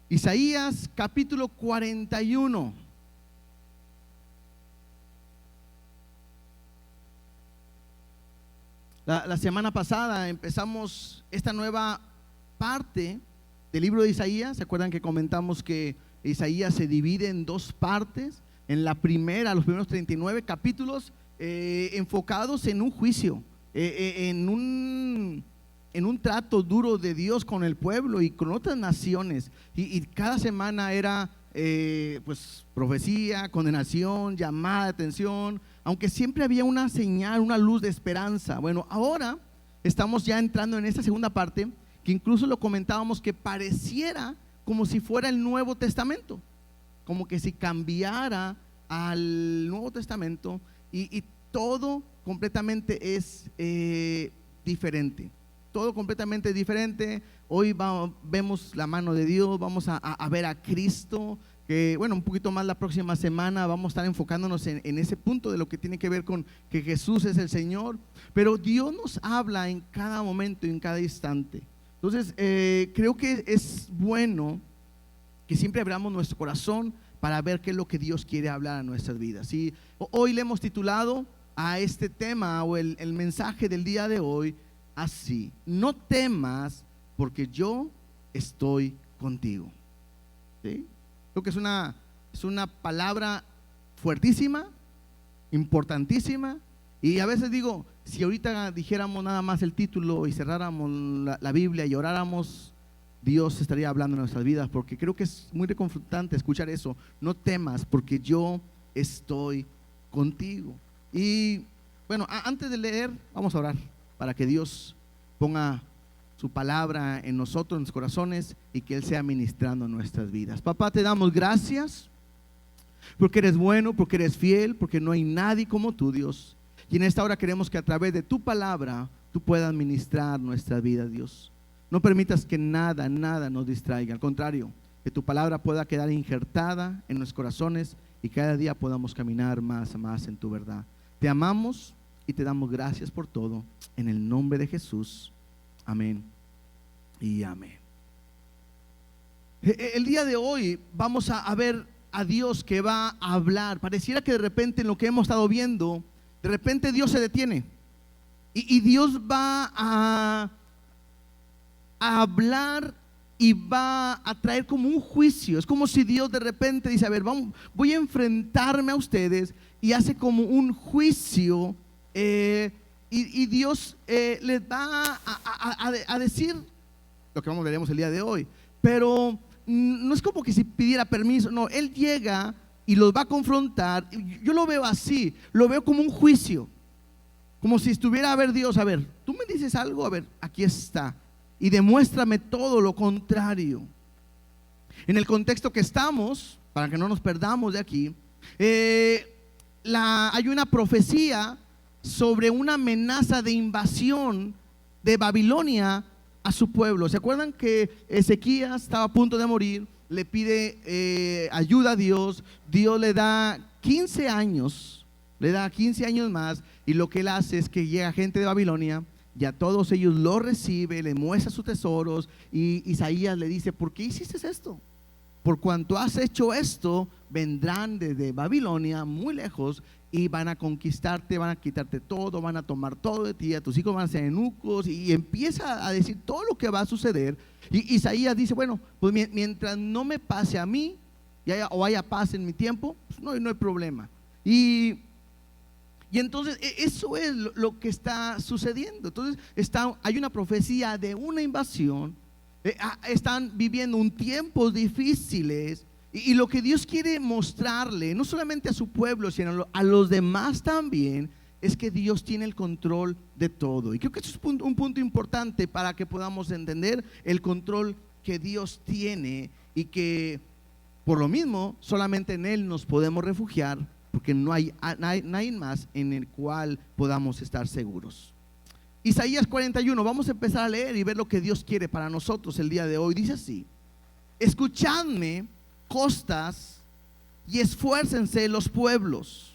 Isaías capítulo 41. La semana pasada empezamos esta nueva parte del libro de Isaías. ¿Se acuerdan que comentamos que Isaías se divide en dos partes? En la primera, los primeros 39 capítulos enfocados en un juicio, en un trato duro de Dios con el pueblo y con otras naciones. Y cada semana era pues profecía, condenación, llamada de atención, aunque siempre había una señal, una luz de esperanza. Bueno, ahora estamos ya entrando en esta segunda parte, que incluso lo comentábamos, que pareciera como si fuera el Nuevo Testamento, como que si cambiara al Nuevo Testamento y todo completamente es diferente. Todo completamente diferente. Hoy vemos la mano de Dios, vamos a ver a Cristo, que bueno, un poquito más la próxima semana vamos a estar enfocándonos en ese punto de lo que tiene que ver con que Jesús es el Señor. Pero Dios nos habla en cada momento y en cada instante. Entonces creo que es bueno que siempre abramos nuestro corazón para ver qué es lo que Dios quiere hablar a nuestras vidas. Y hoy le hemos titulado a este tema, o el mensaje del día de hoy, así: no temas, porque yo estoy contigo. ¿Sí? Creo que es una palabra fuertísima, importantísima. Y a veces digo, si ahorita dijéramos nada más el título y cerráramos la Biblia y oráramos, Dios estaría hablando en nuestras vidas, porque creo que es muy reconfortante escuchar eso: no temas, porque yo estoy contigo. Y bueno, antes de leer, vamos a orar para que Dios ponga su palabra en nosotros, en nuestros corazones, y que Él sea ministrando en nuestras vidas. Papá, te damos gracias porque eres bueno, porque eres fiel, porque no hay nadie como tú, Dios. Y en esta hora queremos que a través de tu palabra tú puedas ministrar nuestra vida, Dios. No permitas que nada nos distraiga. Al contrario, que tu palabra pueda quedar injertada en nuestros corazones y cada día podamos caminar más y más en tu verdad. Te amamos y te damos gracias por todo, en el nombre de Jesús. Amén y amén. El día de hoy vamos a ver a Dios que va a hablar. Pareciera que de repente en lo que hemos estado viendo, de repente Dios se detiene y Dios va a hablar y va a traer como un juicio. Es como si Dios de repente dice: a ver, voy a enfrentarme a ustedes, y hace como un juicio. Y Dios les va a decir lo que veremos el día de hoy. Pero no es como que si pidiera permiso. No, Él llega y los va a confrontar. Yo lo veo así, lo veo como un juicio, como si estuviera: a ver, Dios, a ver, tú me dices algo, a ver, aquí está, y demuéstrame todo lo contrario. En el contexto que estamos, para que no nos perdamos de aquí, hay una profecía sobre una amenaza de invasión de Babilonia a su pueblo. ¿Se acuerdan que Ezequías estaba a punto de morir? Le pide ayuda a Dios. Dios le da 15 años, más, y lo que él hace es que llega gente de Babilonia y a todos ellos lo recibe, le muestra sus tesoros, y Isaías le dice: ¿por qué hiciste esto? Por cuanto has hecho esto, vendrán desde Babilonia, muy lejos, y van a conquistarte, van a quitarte todo, van a tomar todo de ti, a tus hijos van a ser eunucos. Y empieza a decir todo lo que va a suceder. Y Isaías dice: bueno, pues mientras no me pase a mí o haya paz en mi tiempo, pues no hay problema. Y entonces eso es lo que está sucediendo. Entonces hay una profecía de una invasión. Están viviendo un tiempos difíciles, y lo que Dios quiere mostrarle, no solamente a su pueblo, sino a los demás también, es que Dios tiene el control de todo. Y creo que eso es un punto importante para que podamos entender el control que Dios tiene, y que por lo mismo solamente en Él nos podemos refugiar, porque no hay nadie más en el cual podamos estar seguros. Isaías 41, vamos a empezar a leer y ver lo que Dios quiere para nosotros el día de hoy. Dice así: escuchadme, costas, y esfuércense los pueblos,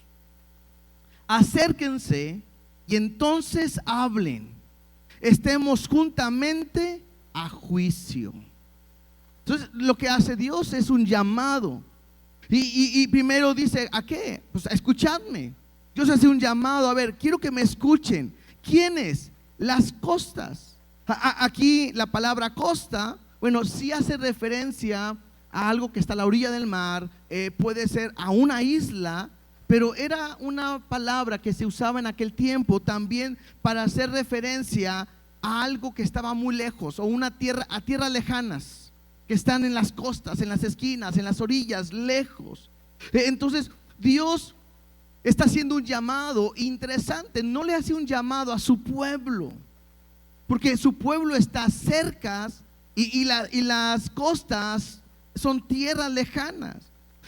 acérquense y entonces hablen, estemos juntamente a juicio. Entonces, lo que hace Dios es un llamado. Y primero dice, ¿a qué? Pues a escucharme. Dios hace un llamado, a ver, quiero que me escuchen. ¿Quiénes? Las costas. Aquí la palabra costa, bueno, sí hace referencia a algo que está a la orilla del mar, puede ser a una isla, pero era una palabra que se usaba en aquel tiempo también para hacer referencia a algo que estaba muy lejos, o una tierra, a tierras lejanas, que están en las costas, en las esquinas, en las orillas, lejos. Entonces Dios está haciendo un llamado interesante. No le hace un llamado a su pueblo, porque su pueblo está cerca y las costas son tierras lejanas.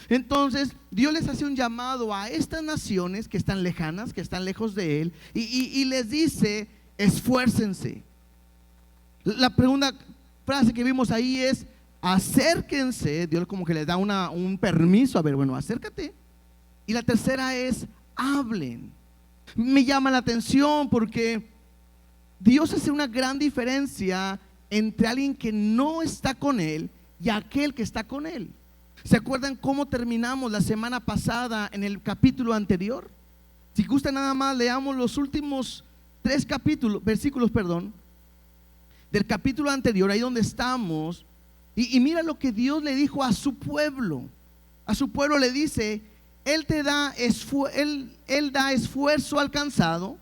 Entonces Dios les hace un llamado a estas naciones que están lejanas, que están lejos de Él, y les dice: esfuércense. La segunda frase que vimos ahí es: acérquense. Dios como que les da un permiso, a ver, bueno, acércate. Y la tercera es: hablen. Me llama la atención porque Dios hace una gran diferencia entre alguien que no está con Él y aquel que está con Él. ¿Se acuerdan cómo terminamos la semana pasada en el capítulo anterior? Si gusta, nada más leamos los últimos 3 versículos del capítulo anterior, ahí donde estamos. Y mira lo que Dios le dijo a su pueblo. A su pueblo le dice: Él da esfuerzo al cansado,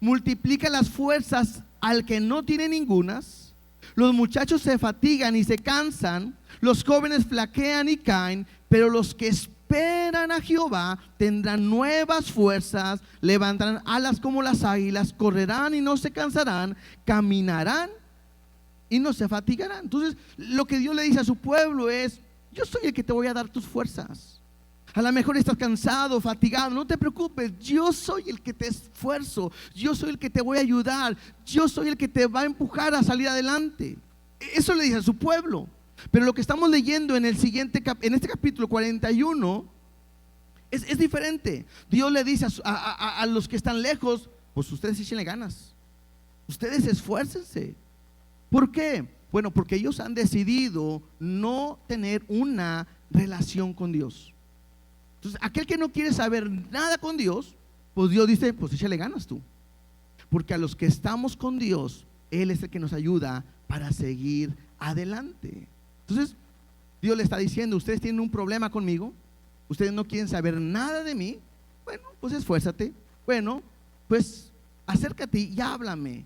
multiplica las fuerzas al que no tiene ningunas. Los muchachos se fatigan y se cansan, los jóvenes flaquean y caen, pero los que esperan a Jehová tendrán nuevas fuerzas, levantarán alas como las águilas, correrán y no se cansarán, caminarán y no se fatigarán. Entonces, lo que Dios le dice a su pueblo es: yo soy el que te voy a dar tus fuerzas. A lo mejor estás cansado, fatigado, no te preocupes, yo soy el que te esfuerzo, yo soy el que te voy a ayudar, yo soy el que te va a empujar a salir adelante. Eso le dice a su pueblo. Pero lo que estamos leyendo en este capítulo 41 es diferente. Dios le dice a los que están lejos: pues ustedes échenle ganas, ustedes esfuércense. ¿Por qué? Bueno, porque ellos han decidido no tener una relación con Dios. Entonces, aquel que no quiere saber nada con Dios, pues Dios dice: pues échale ganas tú. Porque a los que estamos con Dios, Él es el que nos ayuda para seguir adelante. Entonces, Dios le está diciendo: ustedes tienen un problema conmigo, ustedes no quieren saber nada de mí. Bueno, pues esfuérzate. Bueno, pues acércate y háblame.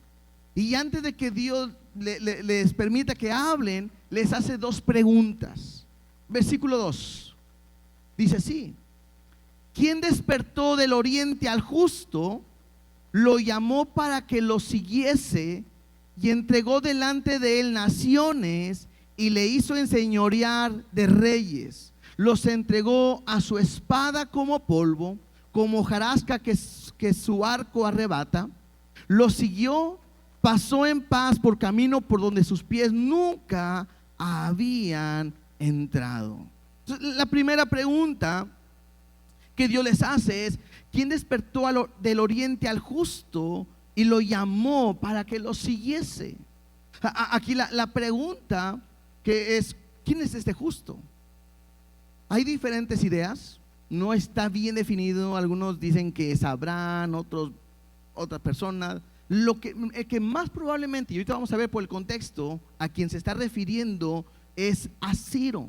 Y antes de que Dios les permita que hablen, les hace 2 preguntas. Versículo 2 dice así: ¿quién despertó del oriente al justo, lo llamó para que lo siguiese, y entregó delante de él naciones, y le hizo enseñorear de reyes? Los entregó a su espada como polvo, como hojarasca que su arco arrebata. Los siguió, pasó en paz por camino por donde sus pies nunca habían entrado. Entonces, la primera pregunta que Dios les hace es: ¿quién despertó del oriente al justo y lo llamó para que lo siguiese? Aquí la pregunta que es: ¿quién es este justo? Hay diferentes ideas, no está bien definido. Algunos dicen que es Abraham, otras personas. El que más probablemente, y ahorita vamos a ver por el contexto, a quien se está refiriendo es a Ciro.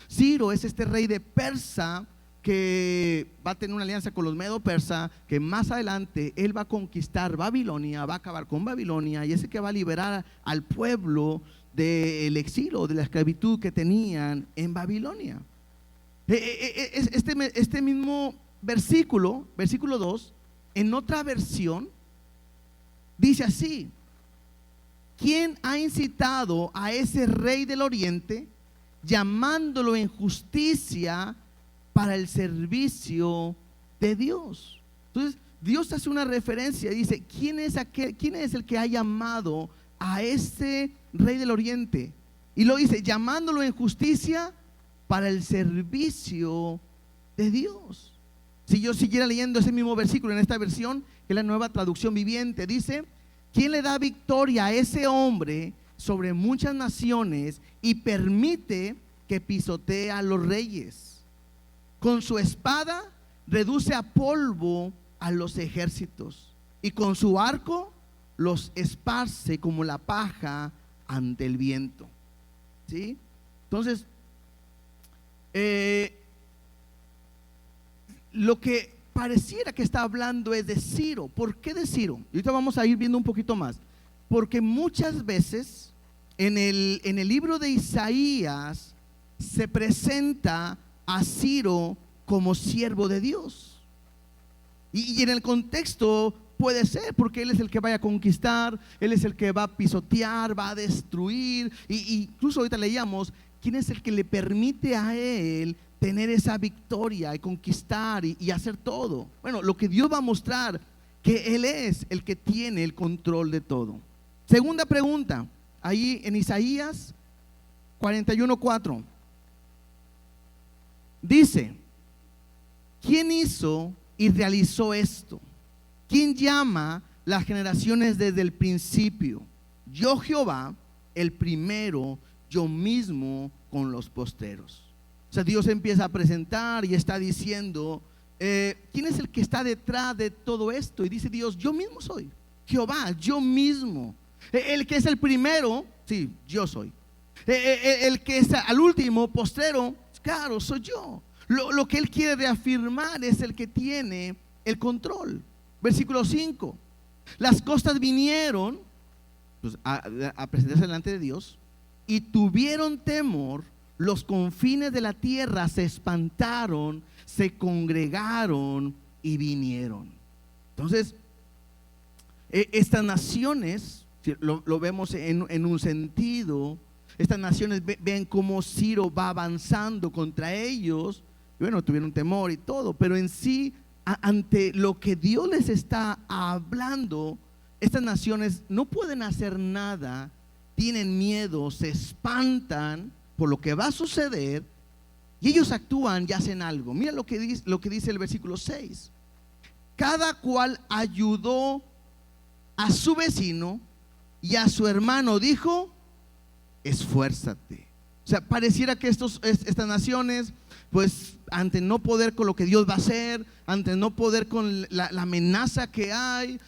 Ciro es este rey de Persa que va a tener una alianza con los medo-persa, que más adelante él va a conquistar Babilonia, va a acabar con Babilonia, y es el que va a liberar al pueblo del exilio, de la esclavitud que tenían en Babilonia. Este mismo versículo 2, en otra versión, dice así: ¿quién ha incitado a ese rey del oriente, llamándolo en justicia para el servicio de Dios? Entonces Dios hace una referencia, dice: ¿quién es el que ha llamado a ese rey del oriente? Y lo dice: llamándolo en justicia para el servicio de Dios. Si yo siguiera leyendo ese mismo versículo en esta versión, que es la Nueva Traducción Viviente, dice: ¿quién le da victoria a ese hombre sobre muchas naciones y permite que pisotee a los reyes. Con su espada reduce a polvo a los ejércitos y con su arco los esparce como la paja ante el viento. ¿Sí? Entonces, lo que pareciera que está hablando es de Ciro. ¿Por qué de Ciro? Y ahorita vamos a ir viendo un poquito más. Porque muchas veces en el libro de Isaías se presenta a Ciro como siervo de Dios. Y en el contexto puede ser porque él es el que vaya a conquistar, él es el que va a pisotear, va a destruir. Y incluso ahorita leíamos quién es el que le permite a él tener esa victoria y conquistar y hacer todo. Bueno, lo que Dios va a mostrar, que él es el que tiene el control de todo. Segunda pregunta, ahí en Isaías 41:4 dice: ¿quién hizo y realizó esto? ¿Quién llama las generaciones desde el principio? Yo, Jehová, el primero, yo mismo con los posteros. O sea, Dios empieza a presentar y está diciendo, ¿quién es el que está detrás de todo esto? Y dice Dios: yo mismo soy, Jehová, yo mismo. El que es el primero, sí, yo soy. El que es al último, postrero, claro, soy yo. Lo que él quiere reafirmar es el que tiene el control. Versículo 5: las costas vinieron pues, a presentarse delante de Dios y tuvieron temor. Los confines de la tierra se espantaron, se congregaron y vinieron. Entonces, estas naciones, lo vemos en un sentido, estas naciones ven cómo Ciro va avanzando contra ellos. Y bueno, tuvieron temor y todo, pero en sí, ante lo que Dios les está hablando, estas naciones no pueden hacer nada, tienen miedo, se espantan por lo que va a suceder y ellos actúan y hacen algo. Mira lo que dice el versículo 6: cada cual ayudó a su vecino y a su hermano dijo: esfuérzate. O sea, pareciera que estas naciones, pues ante no poder con lo que Dios va a hacer, ante no poder con la amenaza que hay,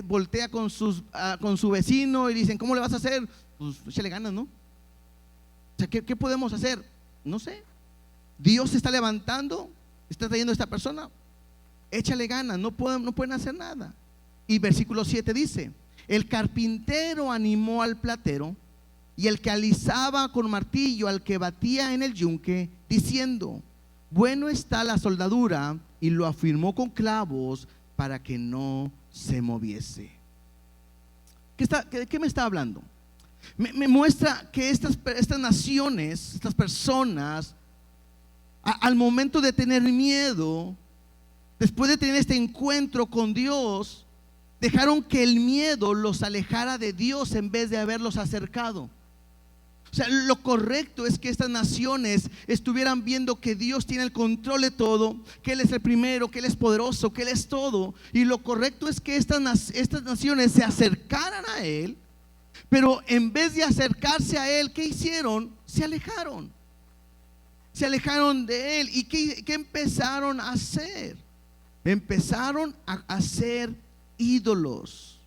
voltea con su vecino y dicen: ¿cómo le vas a hacer? Pues échale ganas, ¿no? O sea, ¿qué podemos hacer? No sé. Dios se está levantando, está trayendo a esta persona, échale ganas, no pueden hacer nada. Y versículo 7 dice: el carpintero animó al platero y el que alisaba con martillo al que batía en el yunque, diciendo: bueno está la soldadura, y lo afirmó con clavos para que no se moviese. ¿Qué me está hablando? Me muestra que estas naciones, estas personas, al momento de tener miedo, después de tener este encuentro con Dios, dejaron que el miedo los alejara de Dios en vez de haberlos acercado. O sea, lo correcto es que estas naciones estuvieran viendo que Dios tiene el control de todo, que Él es el primero, que Él es poderoso, que Él es todo. Y lo correcto es que estas naciones se acercaran a Él, pero en vez de acercarse a Él, ¿qué hicieron? Se alejaron. Se alejaron de Él. ¿Y qué empezaron a hacer? Empezaron a hacer ídolos.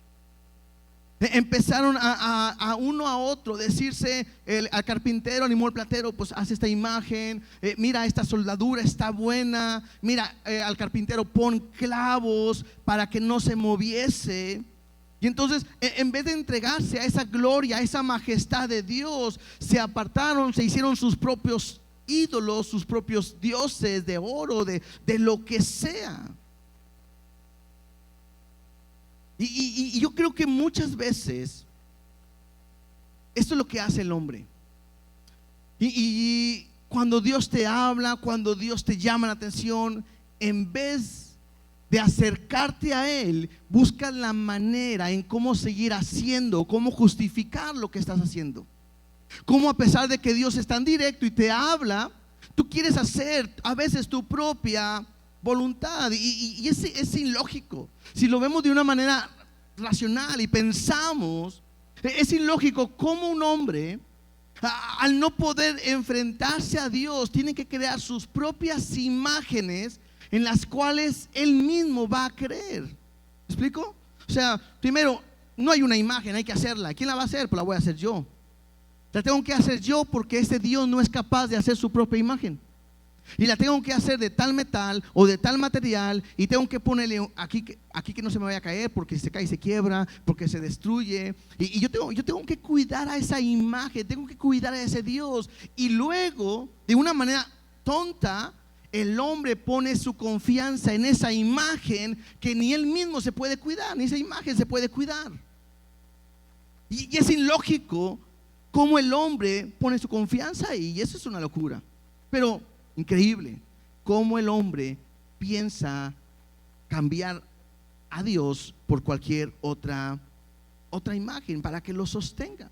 Empezaron a uno a otro decirse, al carpintero animó al platero, pues hace esta imagen, mira, esta soldadura está buena, mira, al carpintero pon clavos para que no se moviese. Y entonces, en vez de entregarse a esa gloria, a esa majestad de Dios, se apartaron, se hicieron sus propios ídolos, sus propios dioses de oro, de lo que sea. Y yo creo que muchas veces esto es lo que hace el hombre. Y cuando Dios te habla, cuando Dios te llama la atención, en vez de acercarte a Él, buscas la manera en cómo seguir haciendo, cómo justificar lo que estás haciendo. Cómo, a pesar de que Dios es tan directo y te habla, tú quieres hacer a veces tu propia voluntad. Y es ilógico. Si lo vemos de una manera racional y pensamos, Es ilógico cómo un hombre, al no poder enfrentarse a Dios, tiene que crear sus propias imágenes en las cuales él mismo va a creer. ¿Me explico? O sea, primero, no hay una imagen, hay que hacerla. ¿Quién la va a hacer? Pues la voy a hacer yo. La tengo que hacer yo porque ese Dios no es capaz de hacer su propia imagen. Y la tengo que hacer de tal metal o de tal material, y tengo que ponerle aquí que no se me vaya a caer, porque si se cae se quiebra, porque se destruye. Y yo tengo que cuidar a esa imagen, tengo que cuidar a ese Dios. Y luego, de una manera tonta, el hombre pone su confianza en esa imagen que ni él mismo se puede cuidar, ni esa imagen se puede cuidar. Y es ilógico cómo el hombre pone su confianza ahí, y eso es una locura. Pero increíble cómo el hombre piensa cambiar a Dios por cualquier otra imagen para que lo sostenga.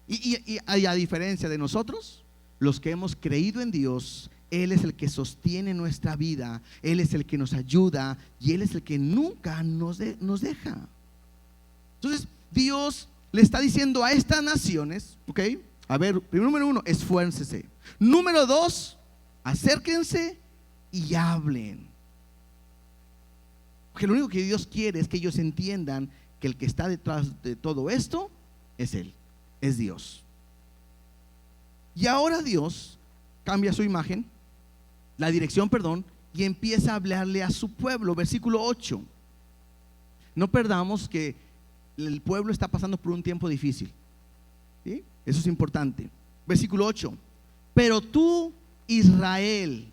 Y a diferencia de nosotros, los que hemos creído en Dios, Él es el que sostiene nuestra vida, Él es el que nos ayuda, y Él es el que nunca nos deja. Entonces Dios le está diciendo a estas naciones, ok, a ver, número 1, esfuércense. Número 2, acérquense y hablen. Porque lo único que Dios quiere es que ellos entiendan que el que está detrás de todo esto es Él, es Dios. Y ahora Dios cambia su imagen, la dirección, perdón, y empieza a hablarle a su pueblo. Versículo 8. No perdamos que el pueblo está pasando por un tiempo difícil, ¿sí? Eso es importante. Versículo 8. Pero tú, Israel,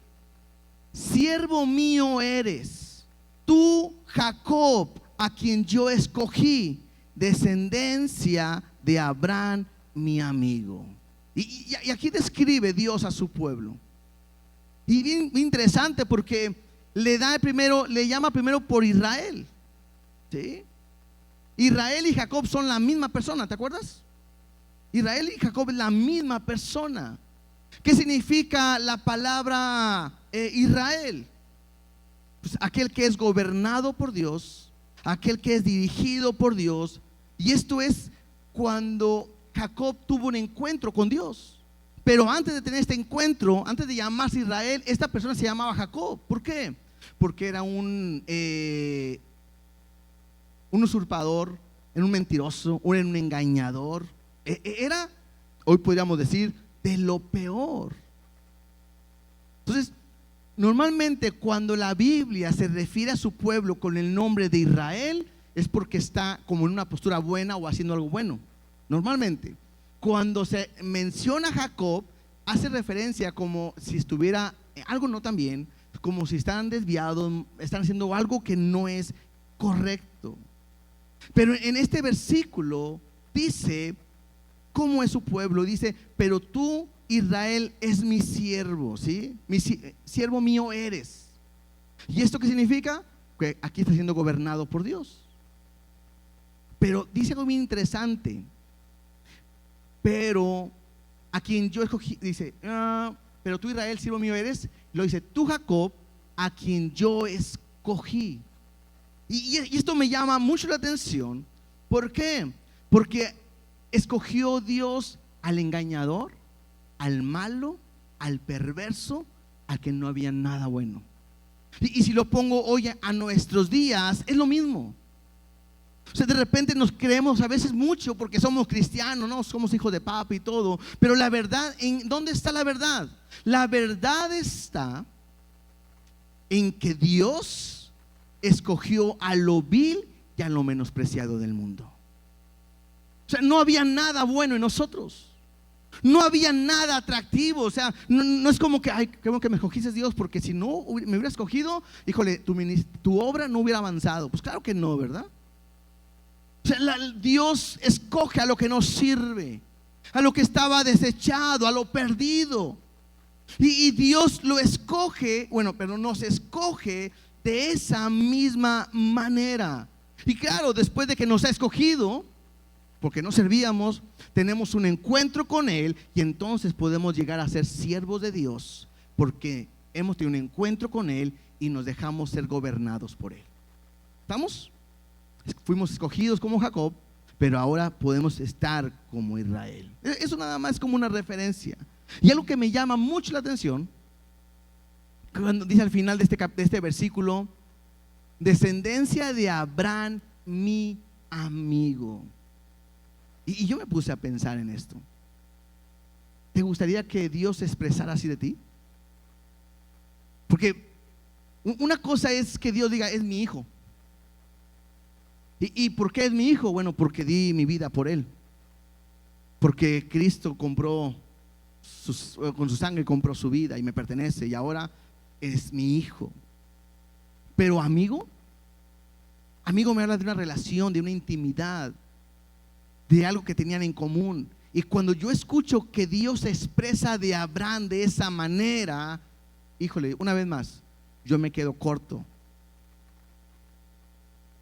siervo mío eres, tú, Jacob, a quien yo escogí, descendencia de Abraham, mi amigo. Y aquí describe Dios a su pueblo. Y bien interesante, porque le llama primero por Israel, ¿sí? Israel y Jacob son la misma persona, ¿te acuerdas? Israel y Jacob es la misma persona. ¿Qué significa la palabra Israel? Pues aquel que es gobernado por Dios, aquel que es dirigido por Dios. Y esto es cuando Jacob tuvo un encuentro con Dios. Pero antes de tener este encuentro, antes de llamarse Israel, esta persona se llamaba Jacob. ¿Por qué? Porque era un usurpador, era un mentiroso, era un engañador. Era, hoy podríamos decir, de lo peor. Entonces, normalmente cuando la Biblia se refiere a su pueblo con el nombre de Israel, es porque está como en una postura buena o haciendo algo bueno. Normalmente, cuando se menciona a Jacob, hace referencia como si estuviera algo no tan bien, como si están desviados, están haciendo algo que no es correcto. Pero en este versículo dice cómo es su pueblo. Dice, pero tú, Israel, es mi siervo, ¿sí? Siervo mío eres. ¿Y esto qué significa? Que aquí está siendo gobernado por Dios. Pero dice algo bien interesante. Pero a quien yo escogí, dice, pero tú, Israel, siervo mío eres. Lo dice, tú, Jacob, a quien yo escogí. Y esto me llama mucho la atención. ¿Por qué? Porque escogió Dios al engañador, al malo, al perverso, al que no había nada bueno. Y si lo pongo hoy a nuestros días, es lo mismo. O sea, de repente nos creemos a veces mucho porque somos cristianos, ¿no? Somos hijos de papi y todo. Pero la verdad, ¿dónde está la verdad? La verdad está en que Dios escogió a lo vil y a lo menospreciado del mundo. O sea, no había nada bueno en nosotros. No había nada atractivo. O sea, no es como que, ay, qué bueno que me escogiste, Dios, porque si no me hubiera escogido, híjole, tu obra no hubiera avanzado. Pues claro que no, ¿verdad? O sea, Dios escoge a lo que no sirve, a lo que estaba desechado, a lo perdido. Y Dios lo escoge, bueno, pero nos escoge de esa misma manera. Y claro, después de que nos ha escogido, porque no servíamos, tenemos un encuentro con Él, y entonces podemos llegar a ser siervos de Dios, porque hemos tenido un encuentro con Él y nos dejamos ser gobernados por Él. ¿Estamos? Fuimos escogidos como Jacob, pero ahora podemos estar como Israel. Eso nada más es como una referencia. Y algo que me llama mucho la atención, cuando dice al final de este versículo, descendencia de Abraham, mi amigo. Y yo me puse a pensar en esto. ¿Te gustaría que Dios se expresara así de ti? Porque una cosa es que Dios diga, es mi hijo. ¿Y por qué es mi hijo? Bueno, porque di mi vida por él. Porque Cristo compró con su sangre compró su vida y me pertenece, y ahora es mi hijo. Pero amigo me habla de una relación, de una intimidad, de algo que tenían en común. Y cuando yo escucho que Dios se expresa de Abraham de esa manera, híjole, una vez más, yo me quedo corto.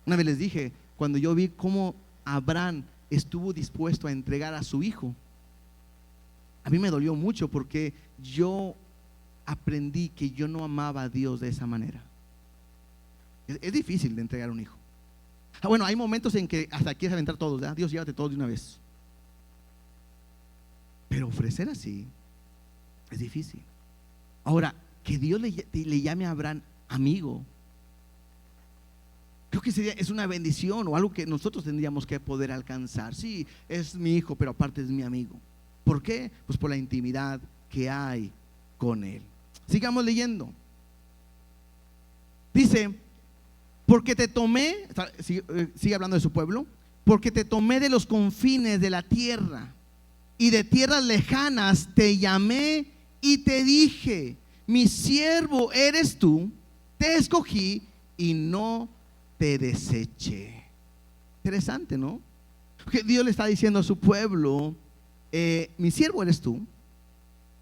Una vez les dije, cuando yo vi cómo Abraham estuvo dispuesto a entregar a su hijo, a mí me dolió mucho, porque yo aprendí que yo no amaba a Dios de esa manera. Es difícil de entregar a un hijo. Bueno, hay momentos en que hasta quieres aventar todos, ¿verdad? Dios, llévate todos de una vez. Pero ofrecer así es difícil. Ahora, que Dios le llame a Abraham amigo, creo que es una bendición, o algo que nosotros tendríamos que poder alcanzar. Sí, es mi hijo, pero aparte es mi amigo. ¿Por qué? Pues por la intimidad que hay con él. Sigamos leyendo. Dice, porque te tomé, sigue hablando de su pueblo, porque te tomé de los confines de la tierra y de tierras lejanas te llamé y te dije, mi siervo eres tú, te escogí y no te deseché. Interesante, ¿no? Porque Dios le está diciendo a su pueblo, mi siervo eres tú,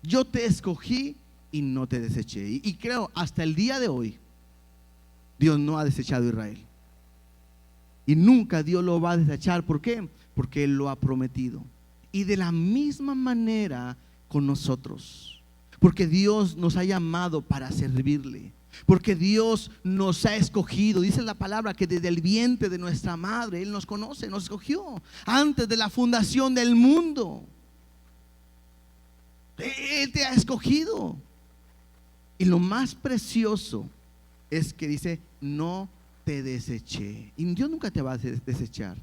yo te escogí y no te deseché. Y creo hasta el día de hoy Dios no ha desechado a Israel, y nunca Dios lo va a desechar. ¿Por qué? Porque Él lo ha prometido. Y de la misma manera con nosotros, porque Dios nos ha llamado para servirle, porque Dios nos ha escogido. Dice la palabra que desde el vientre de nuestra madre Él nos conoce, nos escogió antes de la fundación del mundo. Él te ha escogido. Y lo más precioso es que dice, no te deseché. Y Dios nunca te va a desechar.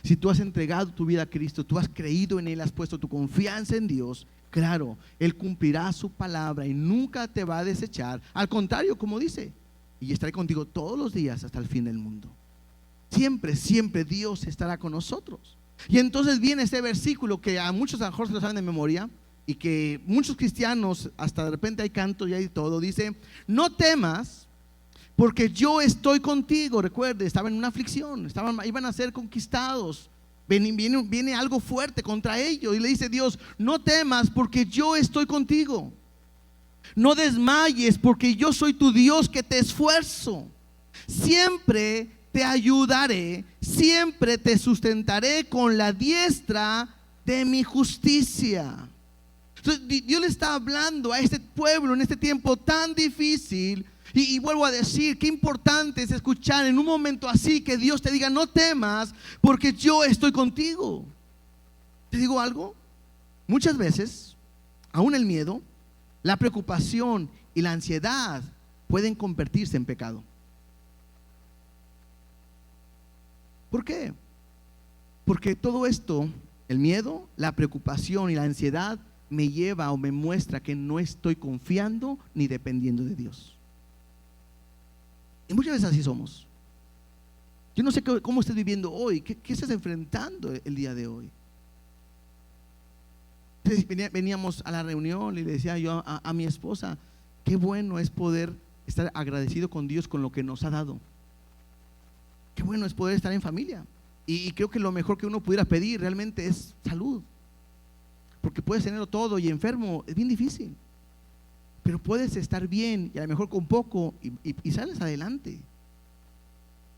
Si tú has entregado tu vida a Cristo, tú has creído en Él, has puesto tu confianza en Dios, claro, Él cumplirá su palabra y nunca te va a desechar. Al contrario, como dice, y estaré contigo todos los días hasta el fin del mundo. Siempre, siempre Dios estará con nosotros. Y entonces viene este versículo que a muchos a lo mejor se lo saben de memoria, y que muchos cristianos hasta de repente hay canto y hay todo. Dice, no temas, porque yo estoy contigo. Recuerde, estaban en una aflicción, iban a ser conquistados, viene algo fuerte contra ellos, y le dice Dios, no temas, porque yo estoy contigo. No desmayes, porque yo soy tu Dios que te esfuerzo. Siempre te ayudaré, siempre te sustentaré con la diestra de mi justicia. Entonces, Dios le está hablando a este pueblo en este tiempo tan difícil. Y vuelvo a decir, qué importante es escuchar en un momento así que Dios te diga, no temas, porque yo estoy contigo. ¿Te digo algo? Muchas veces, aún el miedo, la preocupación y la ansiedad pueden convertirse en pecado. ¿Por qué? Porque todo esto, el miedo, la preocupación y la ansiedad, me lleva o me muestra que no estoy confiando ni dependiendo de Dios. Y muchas veces así somos. Yo no sé cómo estés viviendo hoy, qué estás enfrentando el día de hoy. Entonces, veníamos a la reunión y le decía yo a mi esposa, qué bueno es poder estar agradecido con Dios con lo que nos ha dado. Qué bueno es poder estar en familia. Y creo que lo mejor que uno pudiera pedir realmente es salud. Porque puedes tenerlo todo y enfermo, es bien difícil. Pero puedes estar bien y a lo mejor con poco y sales adelante.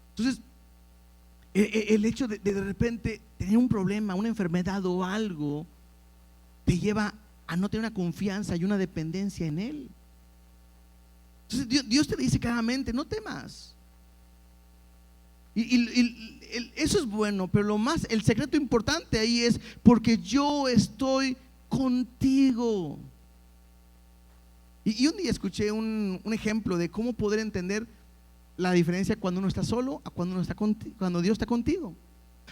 Entonces, el hecho de repente tener un problema, una enfermedad o algo, te lleva a no tener una confianza y una dependencia en Él. Entonces Dios te dice claramente, no temas. Eso es bueno, pero el secreto importante ahí es porque yo estoy contigo. Y un día escuché un ejemplo de cómo poder entender la diferencia cuando uno está solo a cuando cuando Dios está contigo.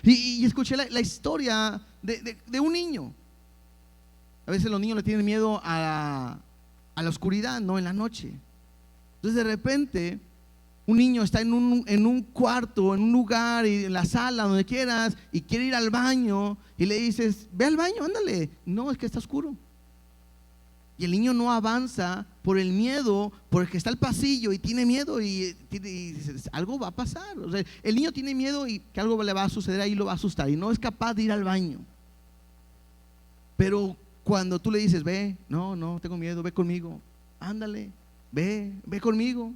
Y escuché la historia de un niño. A veces los niños le tienen miedo a la oscuridad, no en la noche. Entonces de repente un niño está en un cuarto, en un lugar, y en la sala, donde quieras, y quiere ir al baño, y le dices, ve al baño, ándale. No, es que está oscuro. Y el niño no avanza por el miedo, porque está el pasillo y tiene miedo y dices, algo va a pasar. O sea, el niño tiene miedo y que algo le va a suceder ahí, lo va a asustar, y no es capaz de ir al baño. Pero cuando tú le dices, ve, no, tengo miedo, ve conmigo, ándale, ve conmigo.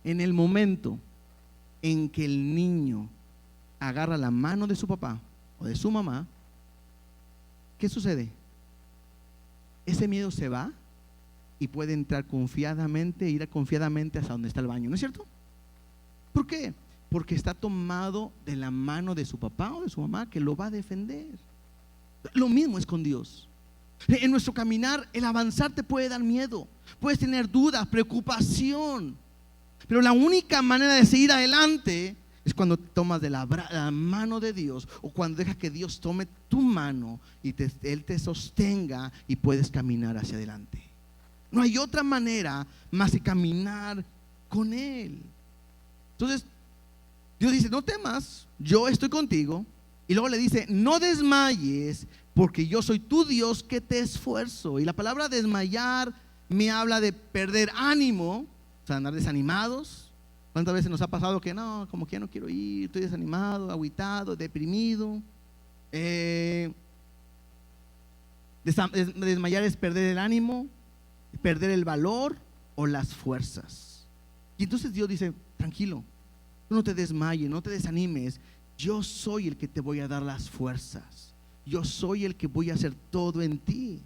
En el momento en que el niño agarra la mano de su papá o de su mamá, ¿qué sucede? Ese miedo se va y puede entrar confiadamente, ir confiadamente hasta donde está el baño, ¿no es cierto? ¿Por qué? Porque está tomado de la mano de su papá o de su mamá, que lo va a defender. Lo mismo es con Dios. En nuestro caminar, el avanzar te puede dar miedo, puedes tener dudas, preocupación, pero la única manera de seguir adelante es cuando te tomas de la mano de Dios, o cuando dejas que Dios tome tu mano y Él te sostenga y puedes caminar hacia adelante. No hay otra manera más que caminar con Él. Entonces Dios dice, no temas, yo estoy contigo. Y luego le dice, no desmayes, porque yo soy tu Dios que te esfuerzo. Y la palabra desmayar me habla de perder ánimo, o sea, andar desanimados. ¿Cuántas veces nos ha pasado que no, como que ya no quiero ir, estoy desanimado, agüitado, deprimido? Desmayar es perder el ánimo, perder el valor o las fuerzas. Y entonces Dios dice, tranquilo, tú no te desmayes, no te desanimes. Yo soy el que te voy a dar las fuerzas. Yo soy el que voy a hacer todo en ti.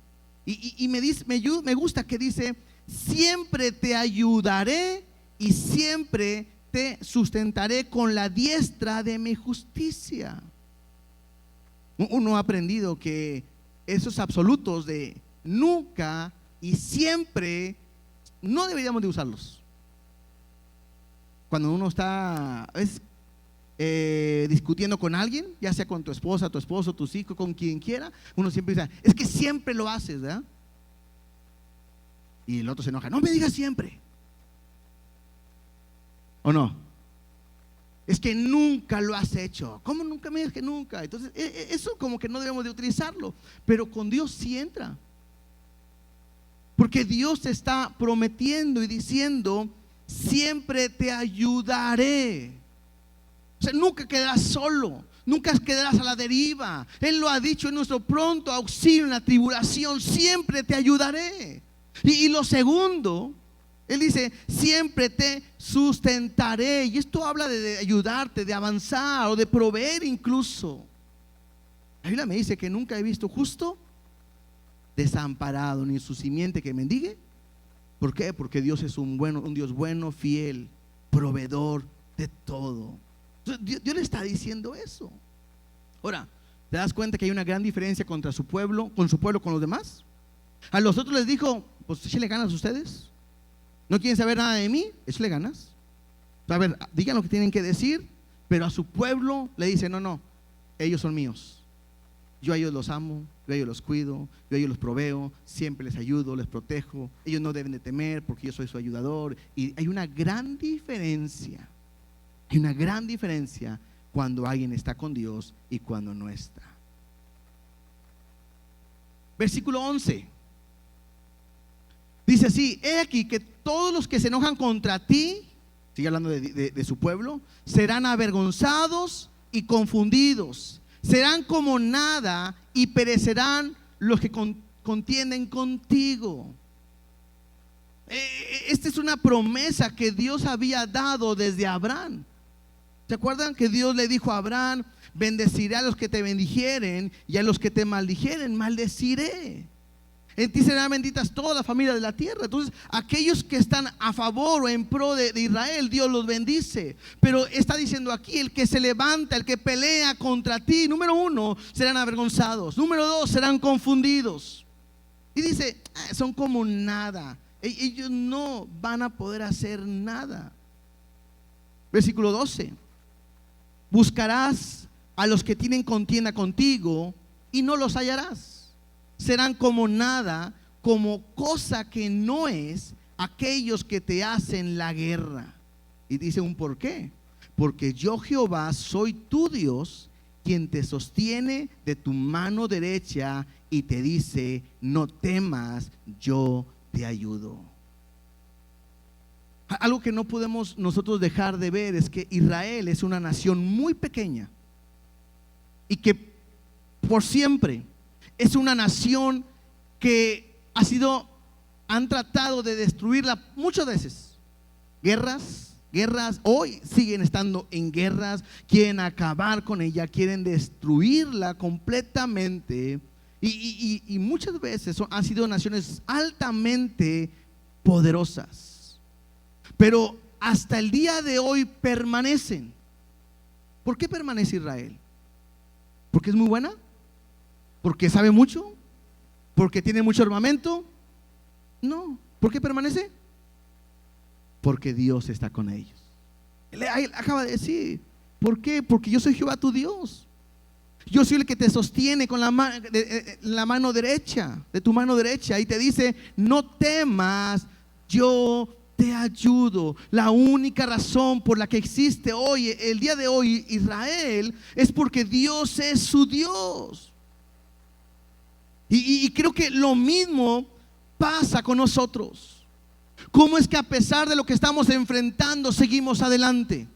Y me gusta que dice, siempre te ayudaré y siempre te sustentaré con la diestra de mi justicia. Uno ha aprendido que esos absolutos de nunca y siempre no deberíamos de usarlos. Cuando uno está discutiendo con alguien, ya sea con tu esposa, tu esposo, tus hijos, con quien quiera, uno siempre dice, es que siempre lo haces, ¿verdad? Y el otro se enoja, no me digas siempre. ¿O no? Es que nunca lo has hecho. ¿Cómo nunca me digas que nunca? Entonces eso como que no debemos de utilizarlo. Pero con Dios sí entra, porque Dios te está prometiendo y diciendo, siempre te ayudaré. O sea, nunca quedarás solo, nunca quedarás a la deriva. Él lo ha dicho, en nuestro pronto auxilio en la tribulación, siempre te ayudaré. Y lo segundo, Él dice, siempre te sustentaré. Y esto habla de ayudarte, de avanzar o de proveer incluso. La Biblia me dice que nunca he visto justo desamparado, ni su simiente que mendigue. ¿Por qué? Porque Dios es un Dios bueno, fiel, proveedor de todo. Entonces, Dios le está diciendo eso. Ahora, ¿te das cuenta que hay una gran diferencia contra su pueblo, con los demás? A los otros les dijo, pues si le ganas a ustedes, no quieren saber nada de mí, eso le ganas. A ver, digan lo que tienen que decir, pero a su pueblo le dice, no, ellos son míos. Yo a ellos los amo, yo a ellos los cuido, yo a ellos los proveo, siempre les ayudo, les protejo. Ellos no deben de temer porque yo soy su ayudador. Y hay una gran diferencia. Hay una gran diferencia cuando alguien está con Dios y cuando no está. Versículo 11. Dice así, he aquí que todos los que se enojan contra ti, sigue hablando de su pueblo, serán avergonzados y confundidos. Serán como nada y perecerán los que contienden contigo. Esta es una promesa que Dios había dado desde Abraham. ¿Se acuerdan que Dios le dijo a Abraham, bendeciré a los que te bendijeren y a los que te maldijeren, maldeciré? En ti serán benditas todas las familias de la tierra. Entonces, aquellos que están a favor o en pro de Israel, Dios los bendice. Pero está diciendo aquí, el que se levanta, el que pelea contra ti, número 1, serán avergonzados. Número 2, serán confundidos. Y dice, son como nada. Ellos no van a poder hacer nada. Versículo 12. Buscarás a los que tienen contienda contigo y no los hallarás. Serán como nada, como cosa que no es, aquellos que te hacen la guerra. Y dice un por qué. Porque yo, Jehová, soy tu Dios, quien te sostiene de tu mano derecha y te dice, no temas, yo te ayudo. Algo que no podemos nosotros dejar de ver es que Israel es una nación muy pequeña y que por siempre es una nación que han tratado de destruirla muchas veces. Guerras, hoy siguen estando en guerras, quieren acabar con ella, quieren destruirla completamente. Y muchas veces han sido naciones altamente poderosas. Pero hasta el día de hoy permanecen. ¿Por qué permanece Israel? ¿Porque es muy buena? ¿Porque sabe mucho? ¿Porque tiene mucho armamento? No. ¿Por qué permanece? Porque Dios está con ellos. Él acaba de decir, ¿por qué? Porque yo soy Jehová tu Dios. Yo soy el que te sostiene con la mano derecha, de tu mano derecha, y te dice, no temas, yo te ayudo. La única razón por la que existe hoy, el día de hoy, Israel, es porque Dios es su Dios. Y creo que lo mismo pasa con nosotros. ¿Cómo es que a pesar de lo que estamos enfrentando seguimos adelante?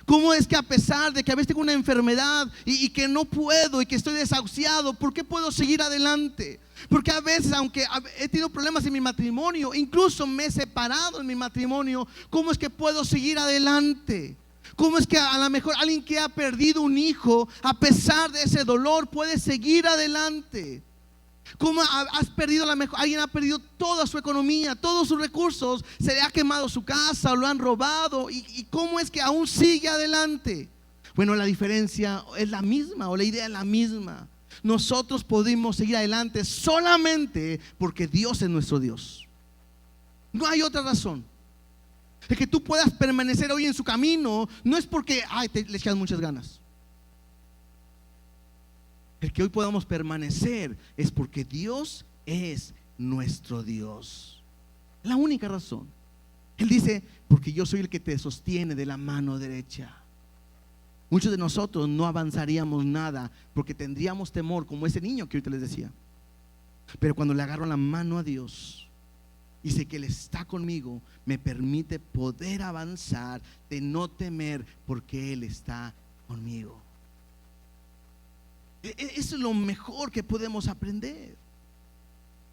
¿Cómo es que a pesar de que a veces tengo una enfermedad y que no puedo y que estoy desahuciado, por qué puedo seguir adelante? Porque a veces, aunque he tenido problemas en mi matrimonio, incluso me he separado en mi matrimonio, ¿cómo es que puedo seguir adelante? ¿Cómo es que a lo mejor alguien que ha perdido un hijo, a pesar de ese dolor, puede seguir adelante? ¿Cómo alguien ha perdido toda su economía, todos sus recursos, se le ha quemado su casa o lo han robado, y cómo es que aún sigue adelante? Bueno, la diferencia es la misma, o la idea es la misma. Nosotros podemos seguir adelante solamente porque Dios es nuestro Dios. No hay otra razón. El que tú puedas permanecer hoy en su camino no es porque le echas muchas ganas. El que hoy podamos permanecer es porque Dios es nuestro Dios. La única razón. Él dice, porque yo soy el que te sostiene de la mano derecha. Muchos de nosotros no avanzaríamos nada porque tendríamos temor, como ese niño que ahorita les decía. Pero cuando le agarro la mano a Dios y sé que Él está conmigo, me permite poder avanzar, de no temer, porque Él está conmigo. Eso es lo mejor que podemos aprender.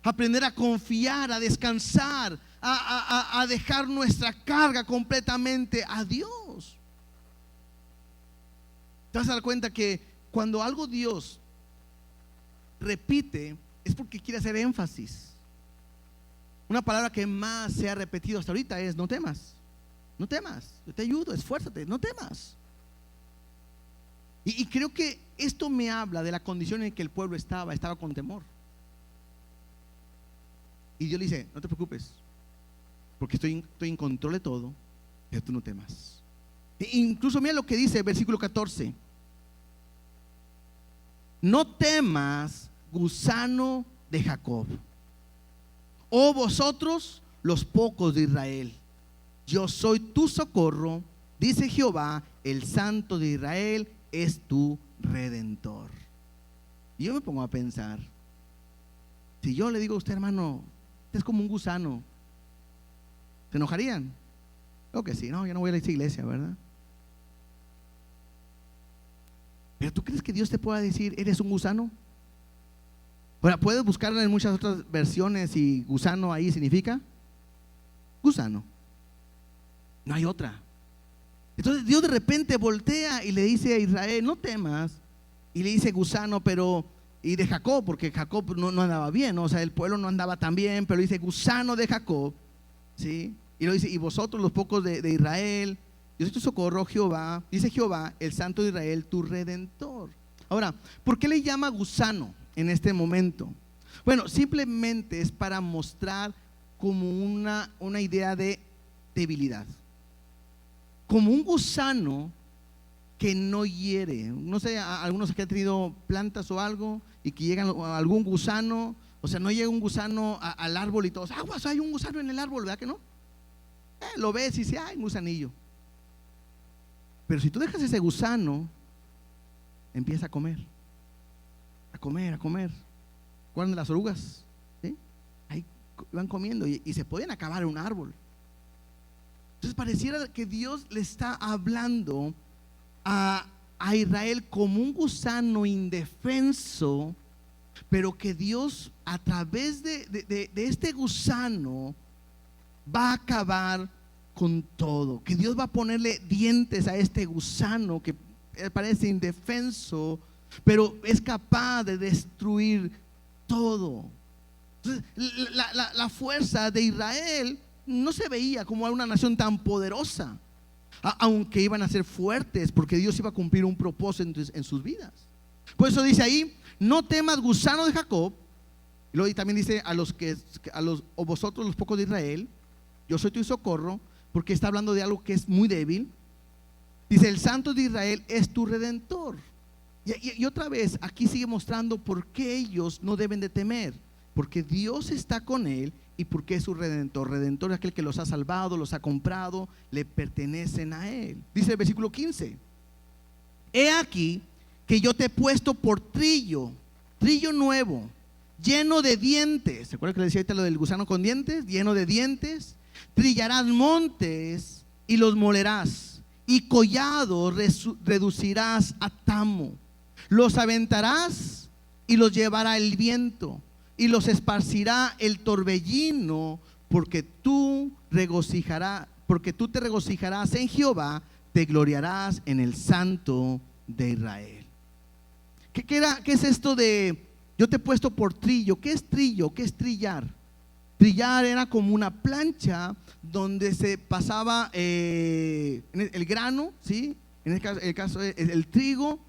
Aprender a confiar, a descansar, a dejar nuestra carga completamente a Dios. Te vas a dar cuenta que cuando algo Dios repite es porque quiere hacer énfasis. Una palabra que más se ha repetido hasta ahorita es no temas. No temas, yo te ayudo, esfuérzate, no temas. Y creo que esto me habla de la condición en que el pueblo estaba con temor. Y Dios le dice, no te preocupes, porque estoy en control de todo, pero tú no temas. Incluso mira lo que dice el versículo 14. No temas, gusano de Jacob, oh vosotros los pocos de Israel, yo soy tu socorro, dice Jehová, el Santo de Israel es tu Redentor. Y yo me pongo a pensar, si yo le digo a usted, hermano, usted es como un gusano, ¿se enojarían? Creo que sí, no, yo no voy a esa iglesia, ¿verdad? Pero ¿tú crees que Dios te pueda decir, eres un gusano? Ahora, puedes buscarlo en muchas otras versiones y gusano ahí significa gusano. No hay otra. Entonces Dios de repente voltea y le dice a Israel, no temas. Y le dice gusano, pero y de Jacob, porque Jacob no andaba bien, ¿no? O sea, el pueblo no andaba tan bien, pero dice gusano de Jacob, ¿sí? Y lo dice, y vosotros los pocos de Israel, yo soy tu socorro, Jehová, dice Jehová, el Santo de Israel, tu Redentor. Ahora, ¿por qué le llama gusano en este momento? Bueno, simplemente es para mostrar como una idea de debilidad, como un gusano que no hiere. No sé, algunos que han tenido plantas o algo y que llegan a algún gusano, o sea, no llega un gusano al árbol y todos, aguas, hay un gusano en el árbol, ¿verdad que no? Lo ves y dices, hay un gusanillo. Pero si tú dejas ese gusano, empieza a comer, a comer, a comer. ¿Recuerdan de las orugas? ¿Sí? Ahí van comiendo y se pueden acabar en un árbol. Entonces pareciera que Dios le está hablando a Israel como un gusano indefenso, pero que Dios a través de este gusano va a acabar con todo, que Dios va a ponerle dientes a este gusano que parece indefenso, pero es capaz de destruir todo. Entonces, la fuerza de Israel no se veía como una nación tan poderosa, aunque iban a ser fuertes, porque Dios iba a cumplir un propósito en sus vidas. Por eso dice ahí, no temas, gusano de Jacob. Y luego también dice o vosotros los pocos de Israel, yo soy tu socorro, porque está hablando de algo que es muy débil. Dice, el Santo de Israel es tu Redentor. Y otra vez aquí sigue mostrando por qué ellos no deben de temer, porque Dios está con él y porque es su Redentor. Redentor es aquel que los ha salvado, los ha comprado, le pertenecen a él. Dice el versículo 15, he aquí que yo te he puesto por trillo nuevo, lleno de dientes. ¿Se acuerdan que le decía ahorita lo del gusano con dientes? Lleno de dientes. Trillarás montes y los molerás, y collados reducirás a tamo. Los aventarás y los llevará el viento, y los esparcirá el torbellino, porque tú te regocijarás en Jehová, te gloriarás en el Santo de Israel. ¿Qué es esto de yo te he puesto por trillo? ¿Qué es trillo? ¿Qué es trillar? Trillar era como una plancha donde se pasaba el grano, ¿sí? En el caso el trigo,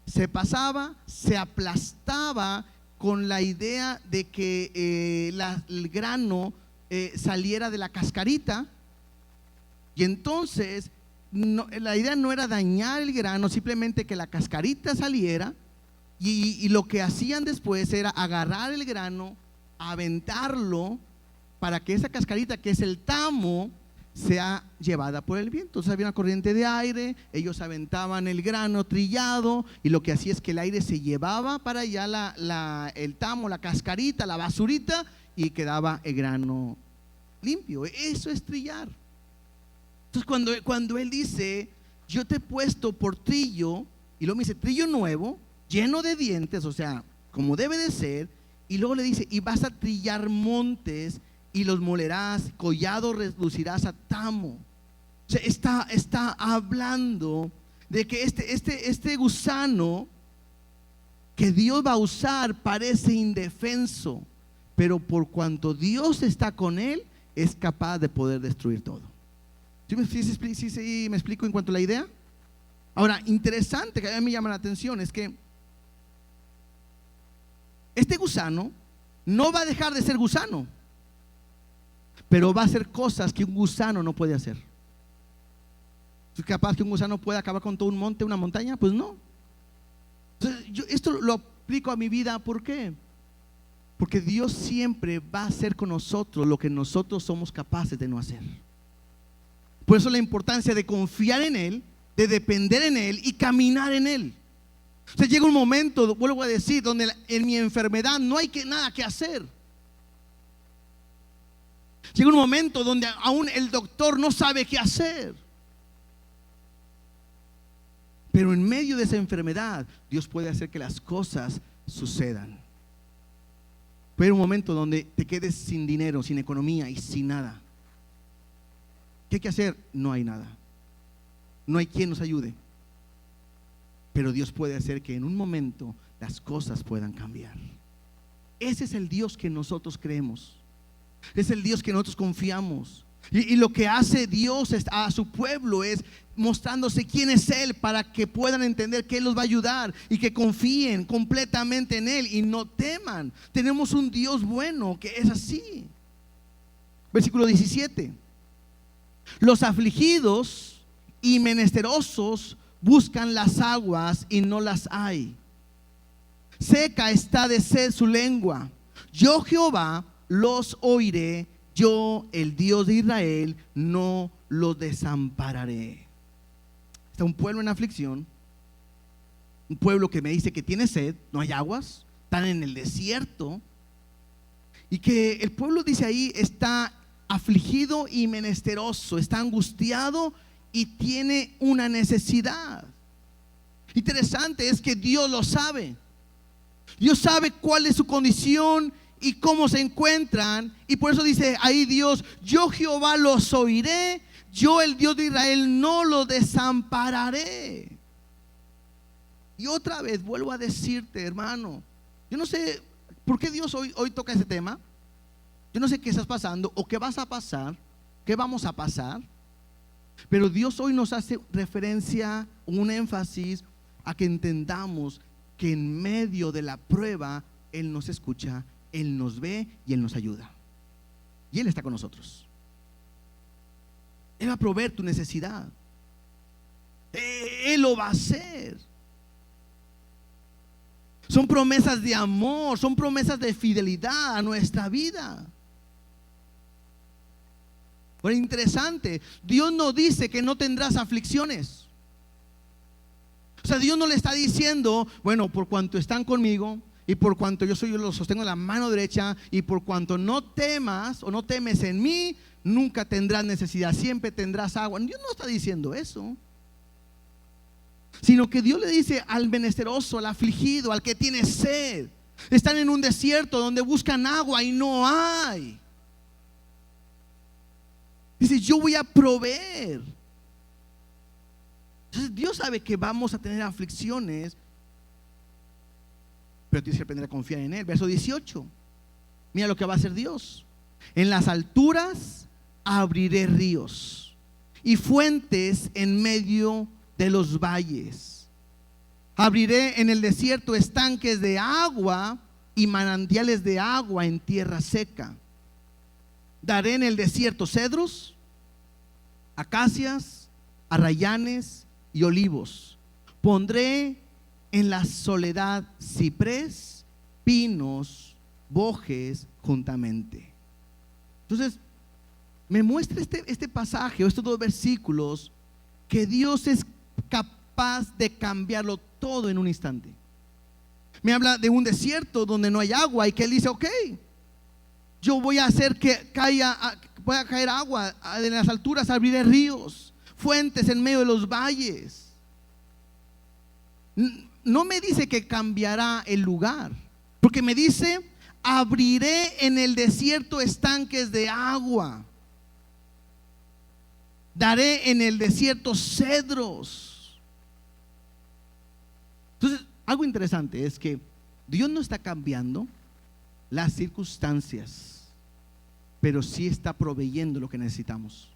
se pasaba, se aplastaba con la idea de que el grano saliera de la cascarita. Y entonces la idea no era dañar el grano, simplemente que la cascarita saliera. Y lo que hacían después era agarrar el grano, aventarlo, para que esa cascarita, que es el tamo, sea llevada por el viento. Entonces había una corriente de aire, ellos aventaban el grano trillado, y lo que hacía es que el aire se llevaba para allá el tamo, la cascarita, la basurita, y quedaba el grano limpio. Eso es trillar. Entonces cuando él dice, yo te he puesto por trillo, y luego me dice, trillo nuevo, lleno de dientes, o sea, como debe de ser, y luego le dice, y vas a trillar montes, y los molerás, collado reducirás a tamo. O sea, está hablando de que este gusano que Dios va a usar parece indefenso, pero por cuanto Dios está con él, es capaz de poder destruir todo. ¿Sí me explico en cuanto a la idea? Ahora, interesante, que a mí me llama la atención, es que este gusano no va a dejar de ser gusano, pero va a hacer cosas que un gusano no puede hacer. ¿Es capaz que un gusano pueda acabar con todo un monte, una montaña? Pues no. Entonces, esto lo aplico a mi vida. ¿Por qué? Porque Dios siempre va a hacer con nosotros lo que nosotros somos capaces de no hacer. Por eso la importancia de confiar en Él, de depender en Él y caminar en Él. O sea, llega un momento, vuelvo a decir, donde en mi enfermedad no hay nada que hacer. Llega un momento donde aún el doctor no sabe qué hacer. Pero en medio de esa enfermedad, Dios puede hacer que las cosas sucedan. Puede haber un momento donde te quedes sin dinero, sin economía y sin nada. ¿Qué hay que hacer? No hay nada. No hay quien nos ayude. Pero Dios puede hacer que en un momento las cosas puedan cambiar. Ese es el Dios que nosotros creemos. Es el Dios que nosotros confiamos. Y lo que hace Dios a su pueblo es mostrándose quién es Él, para que puedan entender que Él los va a ayudar y que confíen completamente en Él y no teman. Tenemos un Dios bueno que es así. Versículo 17. Los afligidos y menesterosos buscan las aguas y no las hay. Seca está de sed su lengua. Yo Jehová los oiré. Yo, el Dios de Israel, no los desampararé. Está un pueblo en aflicción, un pueblo que me dice que tiene sed, no hay aguas, están en el desierto, y que el pueblo, dice ahí, está afligido y menesteroso, está angustiado y tiene una necesidad. Interesante es que Dios lo sabe. Dios sabe cuál es su condición y cómo se encuentran, y por eso dice ahí Dios: yo Jehová los oiré, yo el Dios de Israel no los desampararé. Y otra vez vuelvo a decirte, hermano, yo no sé por qué Dios hoy toca ese tema. Yo no sé qué estás pasando o qué vas a pasar, qué vamos a pasar, pero Dios hoy nos hace referencia, un énfasis a que entendamos que en medio de la prueba Él nos escucha, Él nos ve y Él nos ayuda. Y Él está con nosotros. Él va a proveer tu necesidad. Él lo va a hacer. Son promesas de amor, son promesas de fidelidad a nuestra vida. Pero interesante, Dios no dice que no tendrás aflicciones. O sea, Dios no le está diciendo: bueno, por cuanto están conmigo y por cuanto yo los sostengo en la mano derecha, y por cuanto no temas o no temes en mí, nunca tendrás necesidad, siempre tendrás agua. Dios no está diciendo eso, sino que Dios le dice al menesteroso, al afligido, al que tiene sed. Están en un desierto donde buscan agua y no hay. Dice: yo voy a proveer. Entonces Dios sabe que vamos a tener aflicciones, pero tienes que aprender a confiar en Él. Verso 18. Mira lo que va a hacer Dios: en las alturas abriré ríos y fuentes en medio de los valles. Abriré en el desierto estanques de agua y manantiales de agua en tierra seca. Daré en el desierto cedros, acacias, arrayanes y olivos. Pondré en la soledad ciprés, pinos, bojes juntamente. Entonces me muestra este pasaje o estos dos versículos que Dios es capaz de cambiarlo todo en un instante. Me habla de un desierto donde no hay agua y que Él dice: ok, yo voy a hacer que pueda caer agua en las alturas, abriré ríos, fuentes en medio de los valles. No me dice que cambiará el lugar, porque me dice: abriré en el desierto estanques de agua, daré en el desierto cedros. Entonces, algo interesante es que Dios no está cambiando las circunstancias, pero sí está proveyendo lo que necesitamos.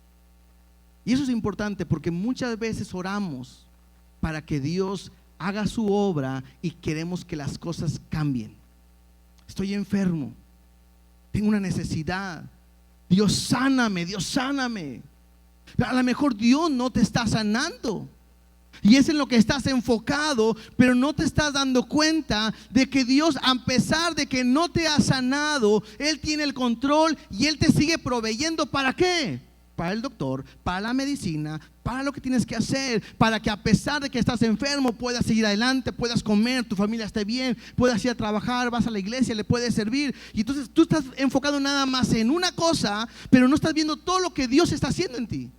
Y eso es importante, porque muchas veces oramos para que Dios haga su obra y queremos que las cosas cambien. Estoy enfermo, tengo una necesidad, Dios sáname, Dios sáname. A lo mejor Dios no te está sanando y es en lo que estás enfocado, pero no te estás dando cuenta de que Dios, a pesar de que no te ha sanado, Él tiene el control y Él te sigue proveyendo. ¿Para qué? Para el doctor, para la medicina, para lo que tienes que hacer, para que a pesar de que estás enfermo puedas seguir adelante, puedas comer, tu familia esté bien, puedas ir a trabajar, vas a la iglesia, le puedes servir. Y entonces tú estás enfocado nada más en una cosa, pero no estás viendo todo lo que Dios está haciendo en ti.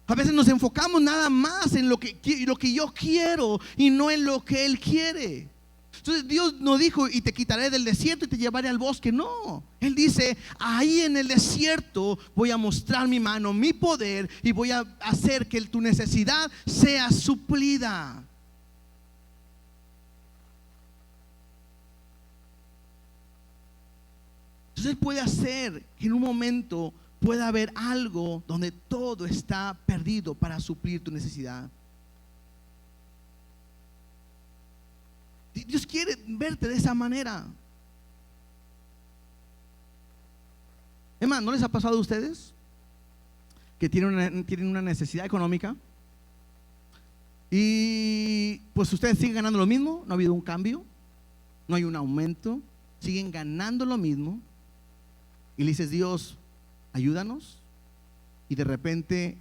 A veces nos enfocamos nada más en lo que yo quiero y no en lo que Él quiere. Entonces Dios no dijo: y te quitaré del desierto y te llevaré al bosque. No, Él dice: ahí en el desierto voy a mostrar mi mano, mi poder, y voy a hacer que tu necesidad sea suplida. Entonces Él puede hacer que en un momento pueda haber algo donde todo está perdido para suplir tu necesidad. Dios quiere verte de esa manera. Es más, ¿no les ha pasado a ustedes que tienen una necesidad económica y pues ustedes siguen ganando lo mismo? No ha habido un cambio, no hay un aumento, siguen ganando lo mismo, y le dices: Dios, ayúdanos, y de repente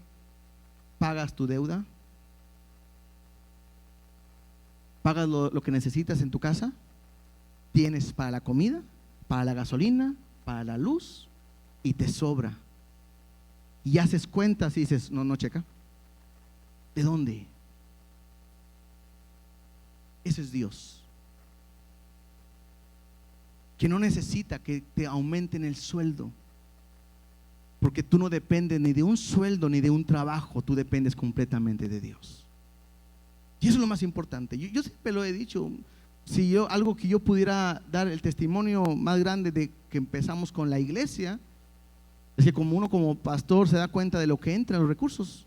pagas tu deuda, pagas lo que necesitas en tu casa, tienes para la comida, para la gasolina, para la luz, y te sobra, y haces cuentas y dices: no checa, ¿de dónde? Ese es Dios, que no necesita que te aumenten el sueldo, porque tú no dependes ni de un sueldo ni de un trabajo, tú dependes completamente de Dios. Y eso es lo más importante. Yo siempre lo he dicho. Si algo que yo pudiera dar el testimonio más grande de que empezamos con la iglesia, es que como uno como pastor se da cuenta de lo que entra en los recursos.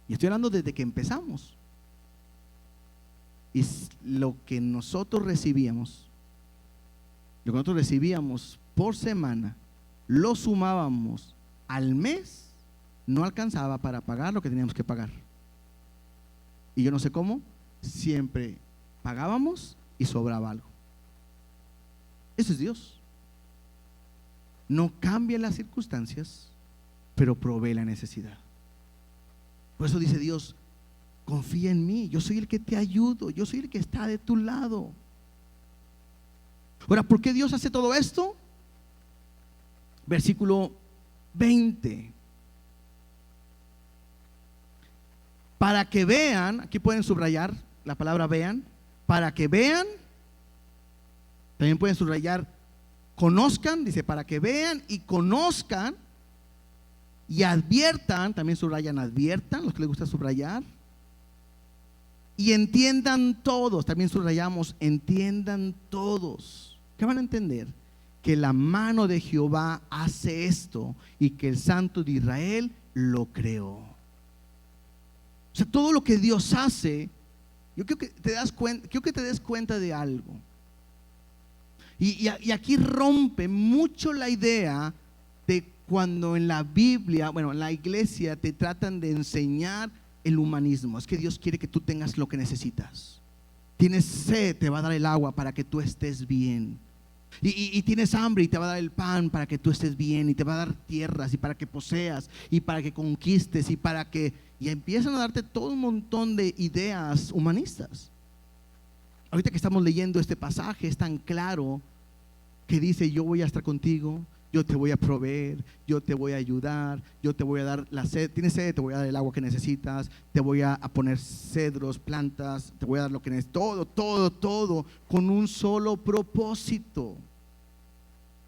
Y estoy hablando desde que empezamos. Y lo que nosotros recibíamos por semana, lo sumábamos al mes, no alcanzaba para pagar lo que teníamos que pagar. Y yo no sé cómo, siempre pagábamos y sobraba algo. Eso es Dios. No cambia las circunstancias, pero provee la necesidad. Por eso dice Dios: confía en mí, yo soy el que te ayudo, yo soy el que está de tu lado. Ahora, ¿por qué Dios hace todo esto? Versículo 20. Para que vean, aquí pueden subrayar la palabra vean, para que vean, también pueden subrayar conozcan, dice para que vean y conozcan, y adviertan, también subrayan adviertan, los que les gusta subrayar, y entiendan todos, también subrayamos entiendan todos. ¿Qué van a entender? Que la mano de Jehová hace esto y que el Santo de Israel lo creó. O sea, todo lo que Dios hace, yo creo que te des cuenta de algo. Y aquí rompe mucho la idea de cuando en la Biblia, bueno, en la iglesia te tratan de enseñar el humanismo. Es que Dios quiere que tú tengas lo que necesitas. Tienes sed, te va a dar el agua para que tú estés bien. Y tienes hambre y te va a dar el pan para que tú estés bien, y te va a dar tierras y para que poseas y para que conquistes y empiezan a darte todo un montón de ideas humanistas. Ahorita que estamos leyendo este pasaje es tan claro que dice: yo voy a estar contigo, yo te voy a proveer, yo te voy a ayudar, yo te voy a dar la sed, tienes sed, te voy a dar el agua que necesitas, te voy a poner cedros, plantas, te voy a dar lo que necesitas, todo con un solo propósito.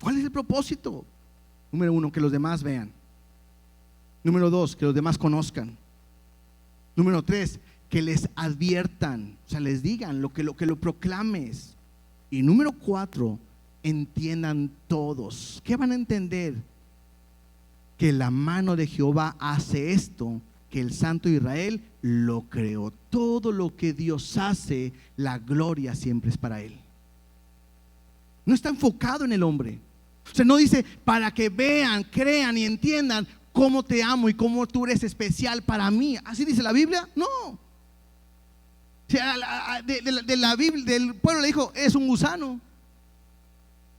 ¿Cuál es el propósito? Número 1, que los demás vean. Número 2, que los demás conozcan. Número 3, que les adviertan, o sea, les digan lo proclames. Y número 4, entiendan todos. ¿Qué van a entender? Que la mano de Jehová hace esto, que el Santo de Israel lo creó. Todo lo que Dios hace, la gloria siempre es para Él. No está enfocado en el hombre. O sea, no dice para que vean, crean y entiendan cómo te amo y cómo tú eres especial para mí. ¿Así dice la Biblia? No. O sea, de la Biblia, del pueblo le dijo: es un gusano.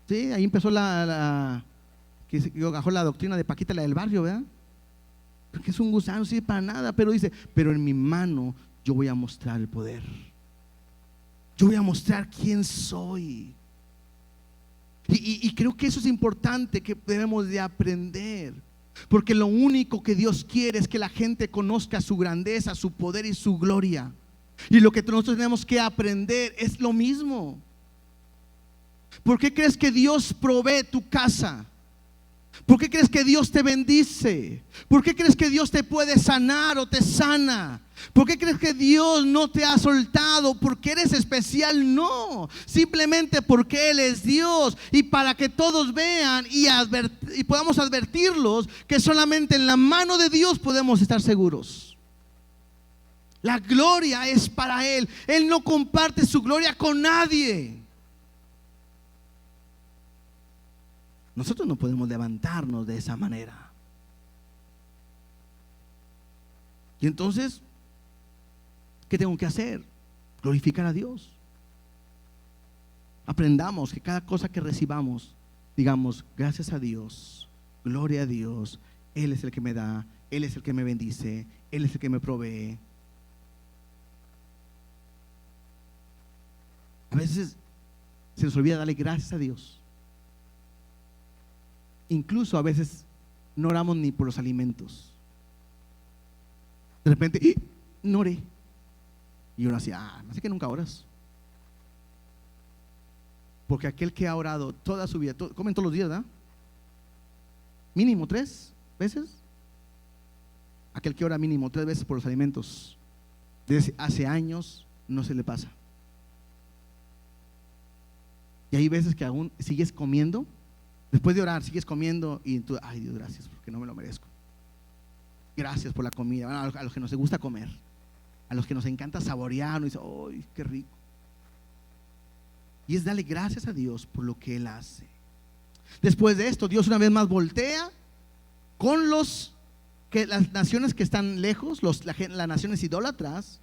Sí, ahí empezó que bajó la doctrina de Paquita, la del barrio, ¿verdad? Porque es un gusano, no sirve para nada. Pero dice: pero en mi mano yo voy a mostrar el poder. Yo voy a mostrar quién soy. Y creo que eso es importante, que debemos de aprender. Porque lo único que Dios quiere es que la gente conozca su grandeza, su poder y su gloria. Y lo que nosotros tenemos que aprender es lo mismo. ¿Por qué crees que Dios provee tu casa? ¿Por qué crees que Dios te bendice? ¿Por qué crees que Dios te puede sanar o te sana? ¿Por qué crees que Dios no te ha soltado? ¿Porque eres especial? No, simplemente porque Él es Dios, y para que todos vean y podamos advertirlos que solamente en la mano de Dios podemos estar seguros. La gloria es para Él. Él no comparte su gloria con nadie. Nosotros no podemos levantarnos de esa manera. Y entonces, ¿qué tengo que hacer? Glorificar a Dios. Aprendamos que cada cosa que recibamos, digamos, gracias a Dios, gloria a Dios. Él es el que me da, Él es el que me bendice, Él es el que me provee. A veces se nos olvida darle gracias a Dios. Incluso a veces no oramos ni por los alimentos. De repente, no oré. Y uno decía, no sé que nunca oras. Porque aquel que ha orado toda su vida, comen todos los días, ¿verdad? Mínimo 3 veces. Aquel que ora mínimo 3 veces por los alimentos, desde hace años no se le pasa. Y hay veces que aún sigues comiendo. Después de orar, sigues comiendo y tú, ay Dios, gracias porque no me lo merezco. Gracias por la comida. Bueno, a los que nos gusta comer, a los que nos encanta saborear, nos dice, ¡ay, qué rico! Y es darle gracias a Dios por lo que Él hace. Después de esto, Dios una vez más voltea con las naciones que están lejos, las naciones idólatras.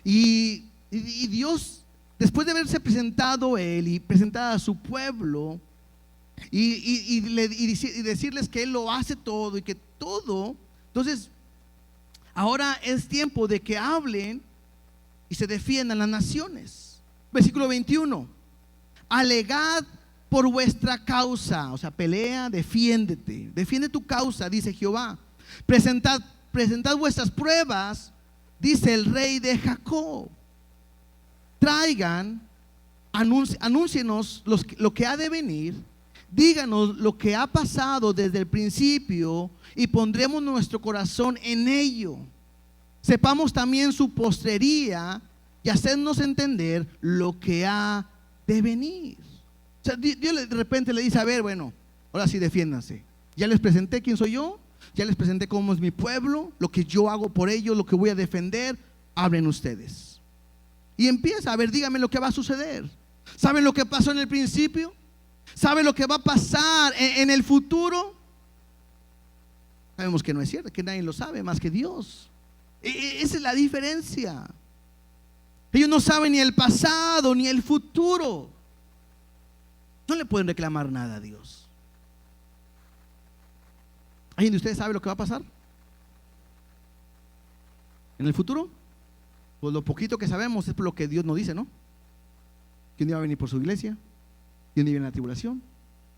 Y Dios, después de haberse presentado Él y presentar a su pueblo, y decirles que Él lo hace todo y que todo, entonces ahora es tiempo de que hablen y se defiendan las naciones. Versículo 21: alegad por vuestra causa, o sea, pelea, defiéndete, defiende tu causa, dice Jehová. Presentad vuestras pruebas, dice el Rey de Jacob. Traigan, anúncienos lo que ha de venir. Díganos lo que ha pasado desde el principio y pondremos nuestro corazón en ello. Sepamos también su postrería y hacernos entender lo que ha de venir. O sea, Dios de repente le dice, a ver, bueno, ahora sí defiéndanse. Ya les presenté quién soy yo, ya les presenté cómo es mi pueblo, lo que yo hago por ellos, lo que voy a defender. Hablen ustedes. Y empieza, a ver, díganme lo que va a suceder. ¿Saben lo que pasó en el principio? ¿Sabe lo que va a pasar en el futuro? Sabemos que no es cierto, que nadie lo sabe más que Dios. Esa es la diferencia. Ellos no saben ni el pasado ni el futuro. No le pueden reclamar nada a Dios. ¿Alguien de ustedes sabe lo que va a pasar en el futuro? Pues lo poquito que sabemos es por lo que Dios nos dice, ¿no? Que un día va a venir por su iglesia, que un día viene la tribulación,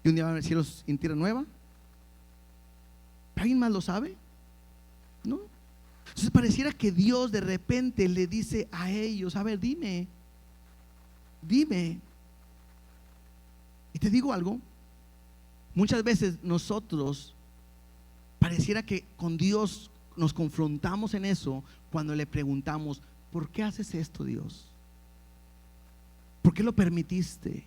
que un día va a haber cielos y tierra nueva. ¿Alguien más lo sabe? ¿No? Entonces pareciera que Dios de repente le dice a ellos, a ver, dime. Y te digo algo, muchas veces nosotros pareciera que con Dios nos confrontamos en eso cuando le preguntamos, ¿por qué haces esto, Dios? ¿Por qué lo permitiste?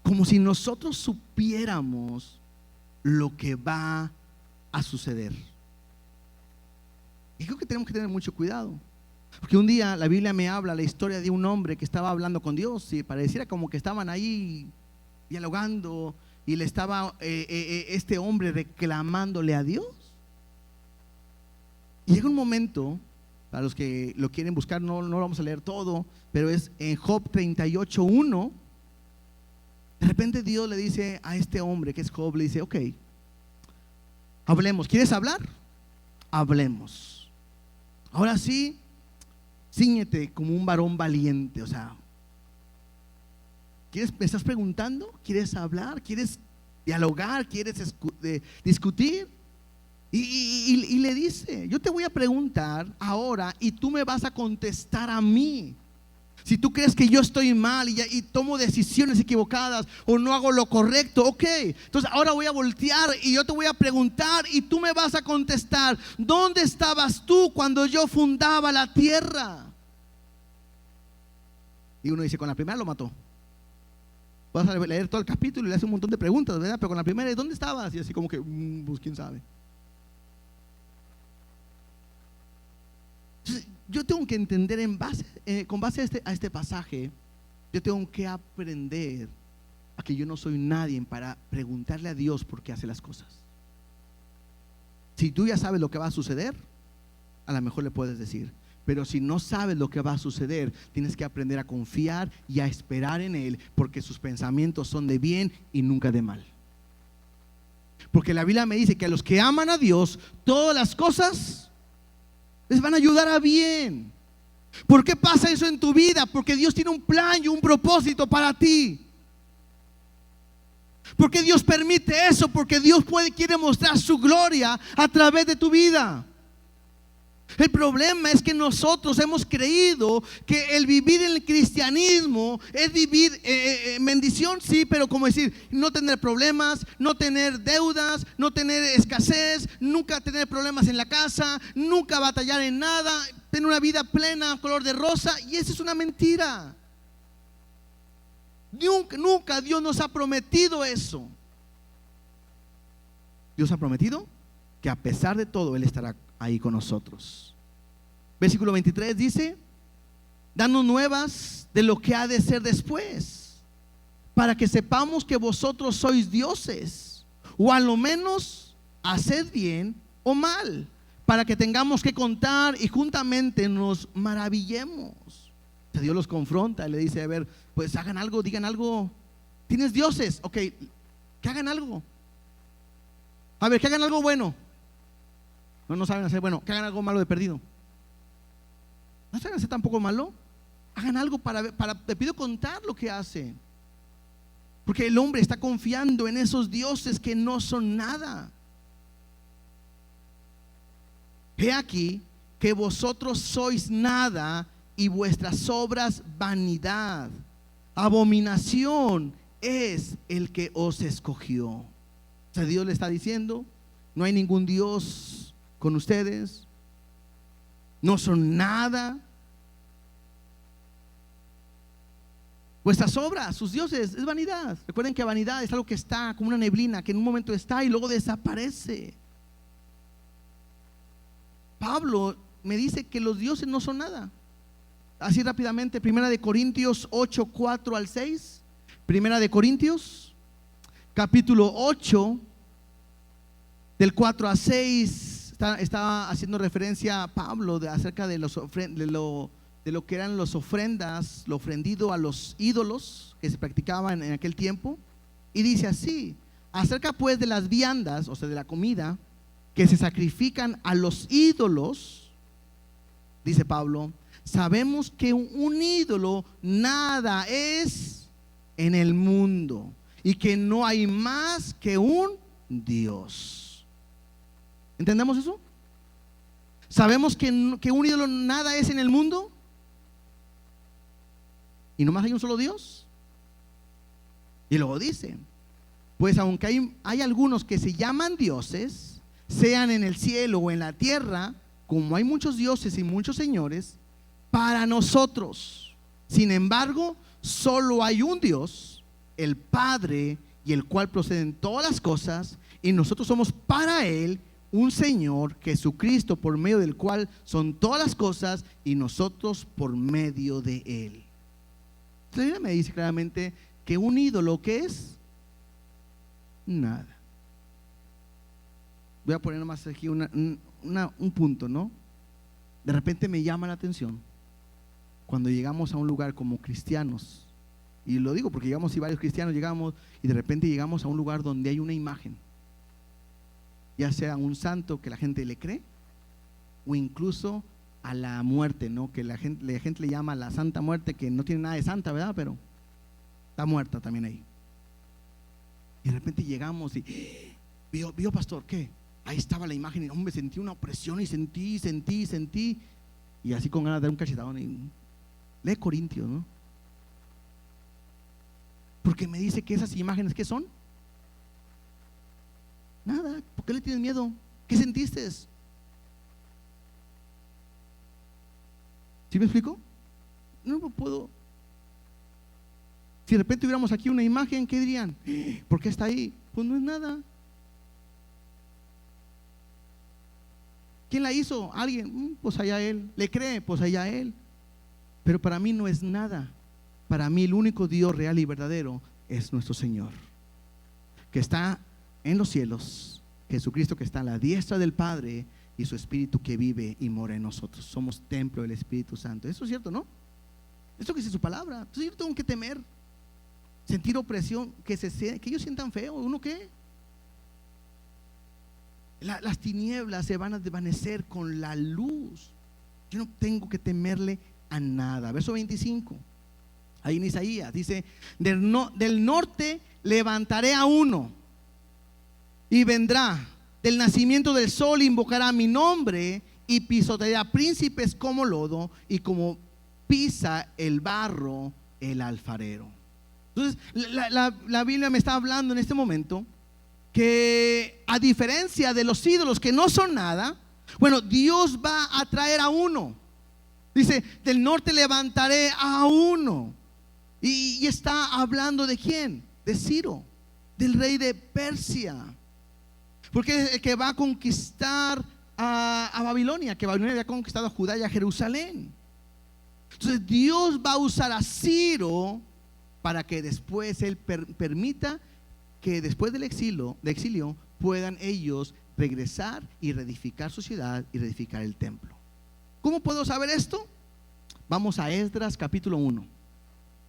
Como si nosotros supiéramos lo que va a suceder. Y creo que tenemos que tener mucho cuidado, porque un día la Biblia me habla la historia de un hombre que estaba hablando con Dios y pareciera como que estaban ahí dialogando y le estaba este hombre reclamándole a Dios. Y llega un momento, para los que lo quieren buscar, no lo vamos a leer todo, pero es en Job 38:1. De repente Dios le dice a este hombre que es Job, le dice, ok, hablemos. ¿Quieres hablar? Hablemos. Ahora sí, cíñete como un varón valiente. O sea, ¿me estás preguntando? ¿Quieres hablar? ¿Quieres dialogar? ¿Quieres discutir? Y le dice, yo te voy a preguntar ahora y tú me vas a contestar a mí. Si tú crees que yo estoy mal y tomo decisiones equivocadas o no hago lo correcto, ok, entonces ahora voy a voltear y yo te voy a preguntar y tú me vas a contestar: ¿dónde estabas tú cuando yo fundaba la tierra? Y uno dice: con la primera lo mató. Vas a leer todo el capítulo y le hace un montón de preguntas, ¿verdad? Pero con la primera, ¿dónde estabas? Y así como que, pues quién sabe. Entonces, yo tengo que entender con base a este pasaje, yo tengo que aprender a que yo no soy nadie para preguntarle a Dios por qué hace las cosas. Si tú ya sabes lo que va a suceder, a lo mejor le puedes decir. Pero si no sabes lo que va a suceder, tienes que aprender a confiar y a esperar en Él, porque sus pensamientos son de bien y nunca de mal. Porque la Biblia me dice que a los que aman a Dios, todas las cosas les van a ayudar a bien. ¿Por qué pasa eso en tu vida? Porque Dios tiene un plan y un propósito para ti. Porque Dios permite eso, porque Dios quiere mostrar su gloria a través de tu vida. El problema es que nosotros hemos creído que el vivir en el cristianismo es vivir en bendición, sí, pero como decir, no tener problemas, no tener deudas, no tener escasez, nunca tener problemas en la casa, nunca batallar en nada, tener una vida plena, color de rosa. Y eso es una mentira. Nunca Dios nos ha prometido eso. Dios ha prometido que a pesar de todo Él estará ahí con nosotros. Versículo 23 dice: danos nuevas de lo que ha de ser después, para que sepamos que vosotros sois dioses, o a lo menos haced bien o mal, para que tengamos que contar y juntamente nos maravillemos. O sea, Dios los confronta y le dice: a ver, pues hagan algo, digan algo. ¿Tienes dioses? Ok, que hagan algo. A ver, que hagan algo bueno. No saben hacer bueno, que hagan algo malo de perdido. No saben hacer tampoco malo. Hagan algo te pido contar lo que hacen. Porque el hombre está confiando en esos dioses que no son nada. He aquí que vosotros sois nada y vuestras obras vanidad. Abominación es el que os escogió. O sea, Dios le está diciendo: no hay ningún Dios con ustedes, no son nada. Vuestras obras, sus dioses, es vanidad. Recuerden que vanidad es algo que está como una neblina, que en un momento está y luego desaparece. Pablo me dice que los dioses no son nada. Así rápidamente, 1 Corintios 8, 4 al 6. 1 Corintios capítulo 8, del 4 a 6. Está haciendo referencia a Pablo acerca de lo que eran las ofrendas, lo ofrendido a los ídolos que se practicaban en aquel tiempo. Y dice así: acerca pues de las viandas, o sea, de la comida que se sacrifican a los ídolos, dice Pablo, sabemos que un ídolo nada es en el mundo y que no hay más que un Dios. ¿Entendemos eso? Sabemos que un ídolo nada es en el mundo y nomás hay un solo Dios. Y luego dice: pues aunque hay algunos que se llaman dioses, sean en el cielo o en la tierra, como hay muchos dioses y muchos señores, para nosotros, sin embargo, solo hay un Dios, el Padre, y el cual proceden todas las cosas, y nosotros somos para Él un Señor, Jesucristo, por medio del cual son todas las cosas, y nosotros por medio de Él. La Biblia me dice claramente que un ídolo, ¿qué es? Nada. Voy a poner nomás aquí un punto, ¿no? De repente me llama la atención cuando llegamos a un lugar como cristianos, y lo digo porque llegamos, y varios cristianos llegamos, y de repente llegamos a un lugar donde hay una imagen, ya sea un santo que la gente le cree, o incluso a la muerte, ¿no? Que la gente le llama la Santa Muerte, que no tiene nada de santa, ¿verdad? Pero está muerta también ahí. Y de repente llegamos y vio pastor, ¿qué? Ahí estaba la imagen y hombre, sentí una opresión y sentí, y así con ganas de dar un cachetadón. Lee Corintios, ¿no? Porque me dice que esas imágenes, ¿qué son? Nada. ¿Por qué le tienes miedo? ¿Qué sentiste? ¿Sí me explico? No puedo. Si de repente hubiéramos aquí una imagen, ¿qué dirían? ¿Por qué está ahí? Pues no es nada. ¿Quién la hizo? Alguien. Pues allá él. ¿Le cree? Pues allá él. Pero para mí no es nada. Para mí el único Dios real y verdadero es nuestro Señor, que está en los cielos, Jesucristo que está a la diestra del Padre, y su Espíritu que vive y mora en nosotros. Somos templo del Espíritu Santo. Eso es cierto, ¿no? Esto que dice su palabra. Entonces yo tengo que temer, sentir opresión, que ellos sientan feo. ¿Uno qué? Las tinieblas se van a desvanecer con la luz. Yo no tengo que temerle a nada. Verso 25, ahí en Isaías dice: del norte levantaré a uno y vendrá, del nacimiento del sol invocará mi nombre, y pisoteará príncipes como lodo, y como pisa el barro el alfarero. Entonces la Biblia me está hablando en este momento que, a diferencia de los ídolos que no son nada, bueno, Dios va a traer a uno. Dice: del norte levantaré a uno. Y está hablando ¿de quién? De Ciro, del rey de Persia. Porque es el que va a conquistar a Babilonia, que Babilonia había conquistado a Judá y a Jerusalén. Entonces Dios va a usar a Ciro para que después Él permita que después del exilio puedan ellos regresar y reedificar su ciudad y reedificar el templo. ¿Cómo puedo saber esto? Vamos a Esdras capítulo 1.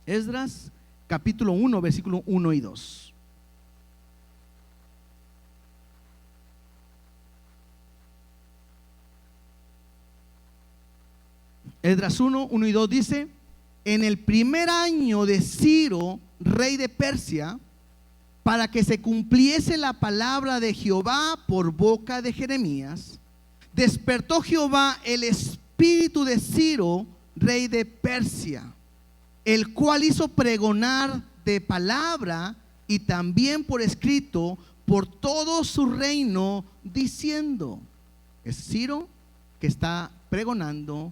Esdras capítulo 1, versículo 1 y 2. Esdras 1, 1 y 2 dice: en el primer año de Ciro, rey de Persia, para que se cumpliese la palabra de Jehová por boca de Jeremías, despertó Jehová el espíritu de Ciro, rey de Persia, el cual hizo pregonar de palabra y también por escrito por todo su reino, diciendo. Es Ciro que está pregonando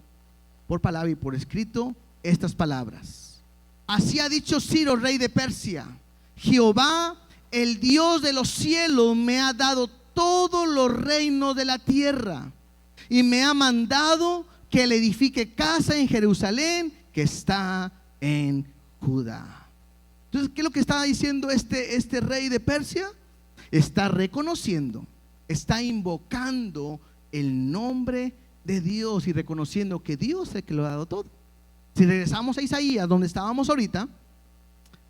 por palabra y por escrito estas palabras. Así ha dicho Ciro, rey de Persia: Jehová, el Dios de los cielos, me ha dado todos los reinos de la tierra, y me ha mandado que le edifique casa en Jerusalén, que está en Judá. Entonces, ¿qué es lo que está diciendo este rey de Persia? Está reconociendo, está invocando el nombre de Dios y reconociendo que Dios es el que lo ha dado todo. Si regresamos a Isaías, donde estábamos ahorita,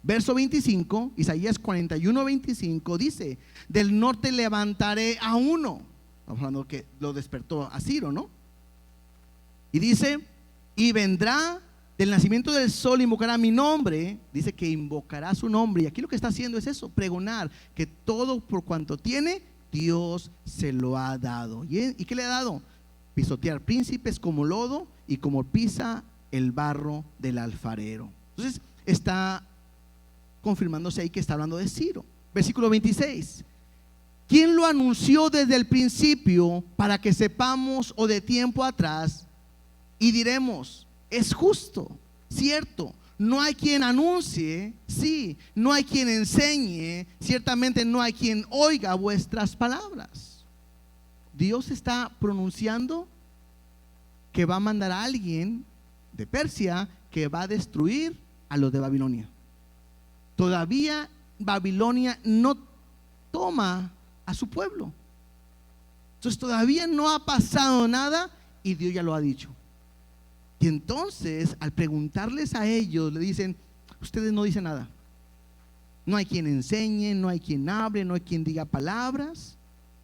verso 25, Isaías 41, 25 dice: del norte levantaré a uno. Estamos hablando que lo despertó a Ciro, ¿no? Y dice: y vendrá, del nacimiento del sol invocará mi nombre. Dice que invocará su nombre. Y aquí lo que está haciendo es eso: pregonar que todo por cuanto tiene, Dios se lo ha dado. ¿Y qué le ha dado? Pisotear príncipes como lodo, y como pisa el barro del alfarero. Entonces está confirmándose ahí que está hablando de Ciro. Versículo 26: ¿quién lo anunció desde el principio, para que sepamos, o de tiempo atrás, y diremos: es justo, cierto? No hay quien anuncie, sí. No hay quien enseñe, ciertamente no hay quien oiga vuestras palabras. Dios está pronunciando que va a mandar a alguien de Persia que va a destruir a los de Babilonia. Todavía Babilonia no toma a su pueblo. Entonces todavía no ha pasado nada, y Dios ya lo ha dicho. Y entonces, al preguntarles a ellos, le dicen: ustedes no dicen nada. No hay quien enseñe, no hay quien hable, no hay quien diga palabras.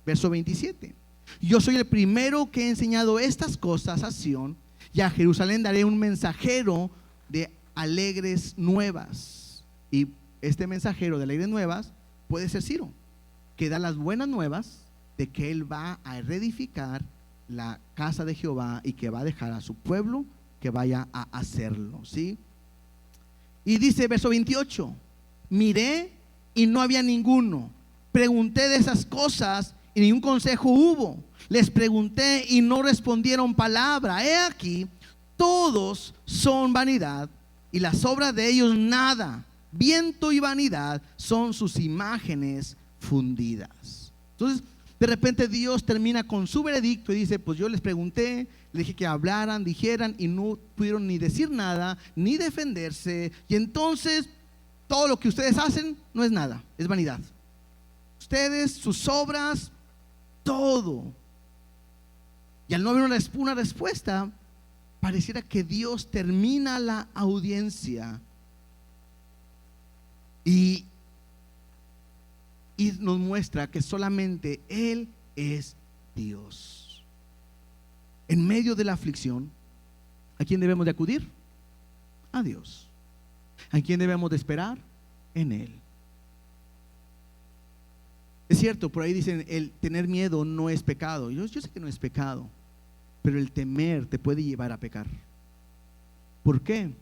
Verso 27: yo soy el primero que he enseñado estas cosas a Sión, y a Jerusalén daré un mensajero de alegres nuevas. Y este mensajero de alegres nuevas puede ser Ciro, que da las buenas nuevas de que él va a reedificar la casa de Jehová, y que va a dejar a su pueblo que vaya a hacerlo, ¿sí? Y dice verso 28, miré y no había ninguno. Pregunté de esas cosas y ningún consejo hubo. Les pregunté y no respondieron palabra. He aquí, todos son vanidad y las obras de ellos nada. Viento y vanidad son sus imágenes fundidas. Entonces, de repente Dios termina con su veredicto y dice, pues yo les pregunté, les dije que hablaran, dijeran y no pudieron ni decir nada, ni defenderse. Y entonces todo lo que ustedes hacen no es nada, es vanidad. Ustedes, sus obras, todo. Y al no haber una respuesta, pareciera que Dios termina la audiencia y nos muestra que solamente Él es Dios. En medio de la aflicción, ¿a quién debemos de acudir? A Dios. ¿A quién debemos de esperar? En Él. Es cierto, por ahí dicen, el tener miedo no es pecado. Yo sé que no es pecado, pero el temer te puede llevar a pecar. ¿Por qué?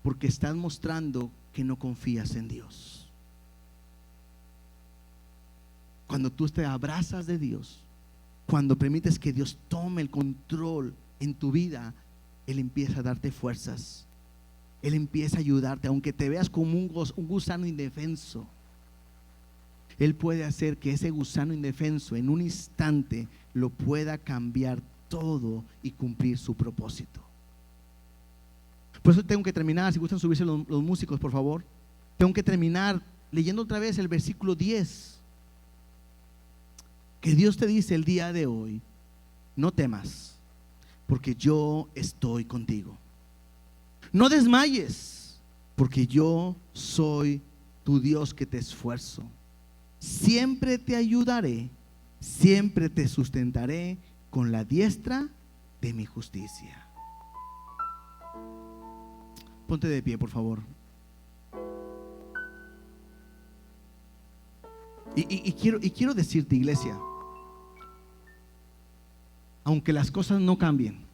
Porque estás mostrando que no confías en Dios. Cuando tú te abrazas de Dios, cuando permites que Dios tome el control en tu vida, Él empieza a darte fuerzas. Él empieza a ayudarte, aunque te veas como un gusano indefenso. Él puede hacer que ese gusano indefenso en un instante lo pueda cambiar todo y cumplir su propósito. Por eso tengo que terminar, si gustan subirse los músicos, por favor. Tengo que terminar leyendo otra vez el versículo 10. Que Dios te dice el día de hoy, no temas, porque yo estoy contigo. No desmayes, porque yo soy tu Dios que te esfuerzo. Siempre te ayudaré, siempre te sustentaré con la diestra de mi justicia. Ponte de pie, por favor. Y quiero decirte, iglesia, aunque las cosas no cambien,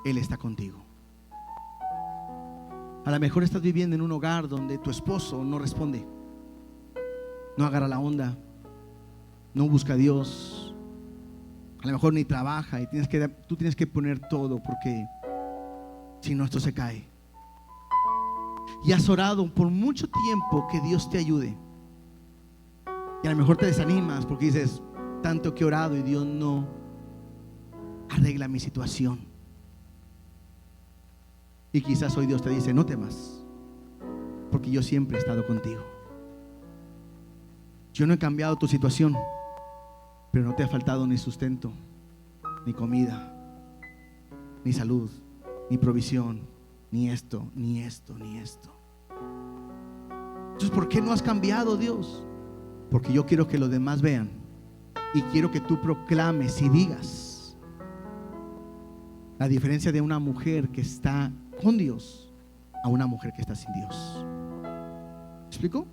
Él está contigo. A lo mejor estás viviendo en un hogar donde tu esposo no responde, no agarra la onda, no busca a Dios, a lo mejor ni trabaja y tú tienes que poner todo, porque si no, esto se cae. Y has orado por mucho tiempo que Dios te ayude, y a lo mejor te desanimas porque dices, tanto que he orado y Dios no arregla mi situación. Y quizás hoy Dios te dice, no temas, porque yo siempre he estado contigo. Yo no he cambiado tu situación, pero no te ha faltado ni sustento, ni comida, ni salud, ni provisión, ni esto, ni esto, ni esto. Entonces, ¿por qué no has cambiado, Dios? Porque yo quiero que los demás vean, y quiero que tú proclames y digas la diferencia de una mujer que está con Dios a una mujer que está sin Dios. ¿Me explico?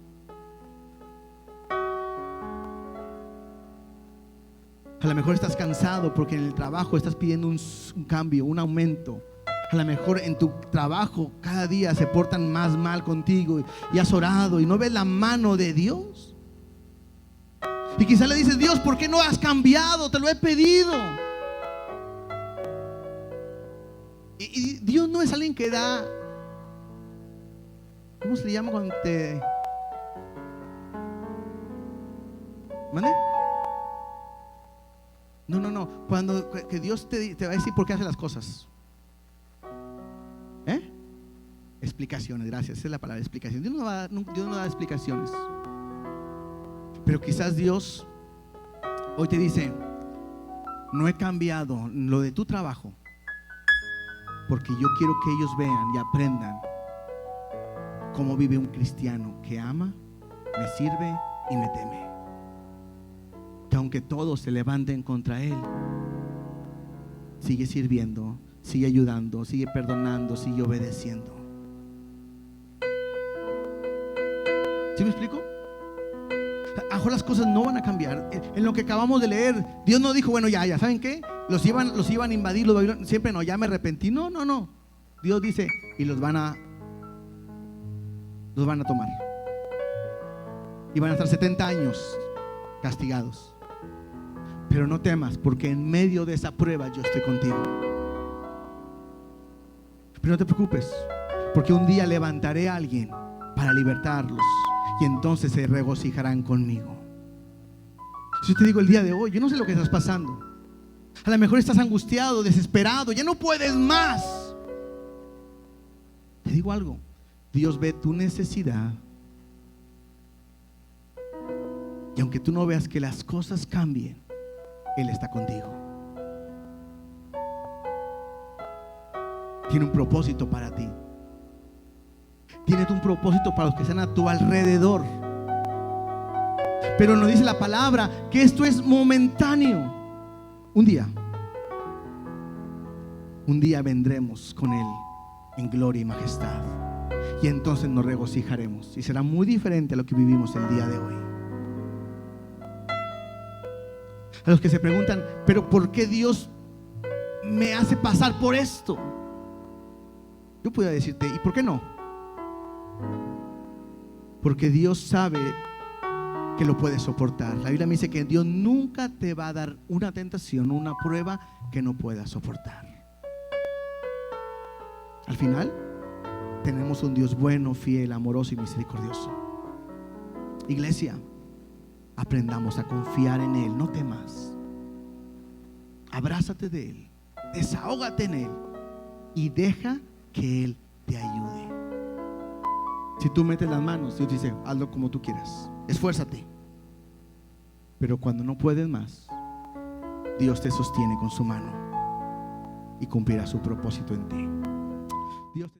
A lo mejor estás cansado porque en el trabajo estás pidiendo un cambio, un aumento. A lo mejor en tu trabajo cada día se portan más mal contigo y has orado y no ves la mano de Dios. Y quizás le dices, Dios, ¿por qué no has cambiado? Te lo he pedido. Y Dios no es alguien que da, ¿cómo se le llama cuando te... ¿Mande? No. Cuando que Dios te va a decir por qué hace las cosas. Explicaciones, gracias. Esa es la palabra, explicación. Dios no da explicaciones. Pero quizás Dios hoy te dice, no he cambiado lo de tu trabajo, porque yo quiero que ellos vean y aprendan cómo vive un cristiano que ama, me sirve y me teme. Que aunque todos se levanten contra él, sigue sirviendo, sigue ayudando, sigue perdonando, sigue obedeciendo. ¿Sí me explico? A lo mejor las cosas no van a cambiar. En lo que acabamos de leer, Dios no dijo, bueno, ya, ¿saben qué? los iban a invadir los babilonios. Siempre no, ya me arrepentí. No. Dios dice, y los van a tomar. Y van a estar 70 años castigados. Pero no temas, porque en medio de esa prueba yo estoy contigo. Pero no te preocupes, porque un día levantaré a alguien para libertarlos, y entonces se regocijarán conmigo. Si yo te digo el día de hoy, yo no sé lo que estás pasando. A lo mejor estás angustiado, desesperado, ya no puedes más. Te digo algo, Dios ve tu necesidad. Y aunque tú no veas que las cosas cambien, Él está contigo. Tiene un propósito para ti. Tiene un propósito para los que están a tu alrededor. Pero nos dice la palabra que esto es momentáneo. Un día vendremos con Él en gloria y majestad, y entonces nos regocijaremos, y será muy diferente a lo que vivimos el día de hoy. A los que se preguntan, pero ¿por qué Dios me hace pasar por esto? Yo puedo decirte, ¿y por qué no? Porque Dios sabe que lo puedes soportar. La Biblia me dice que Dios nunca te va a dar una tentación, una prueba que no puedas soportar. Al final tenemos un Dios bueno, fiel, amoroso y misericordioso. Iglesia, aprendamos a confiar en Él. No temas. Abrázate de Él, desahógate en Él y deja que Él te ayude. Si tú metes las manos, Dios dice, hazlo como tú quieras, esfuérzate. Pero cuando no puedes más, Dios te sostiene con su mano y cumplirá su propósito en ti. Dios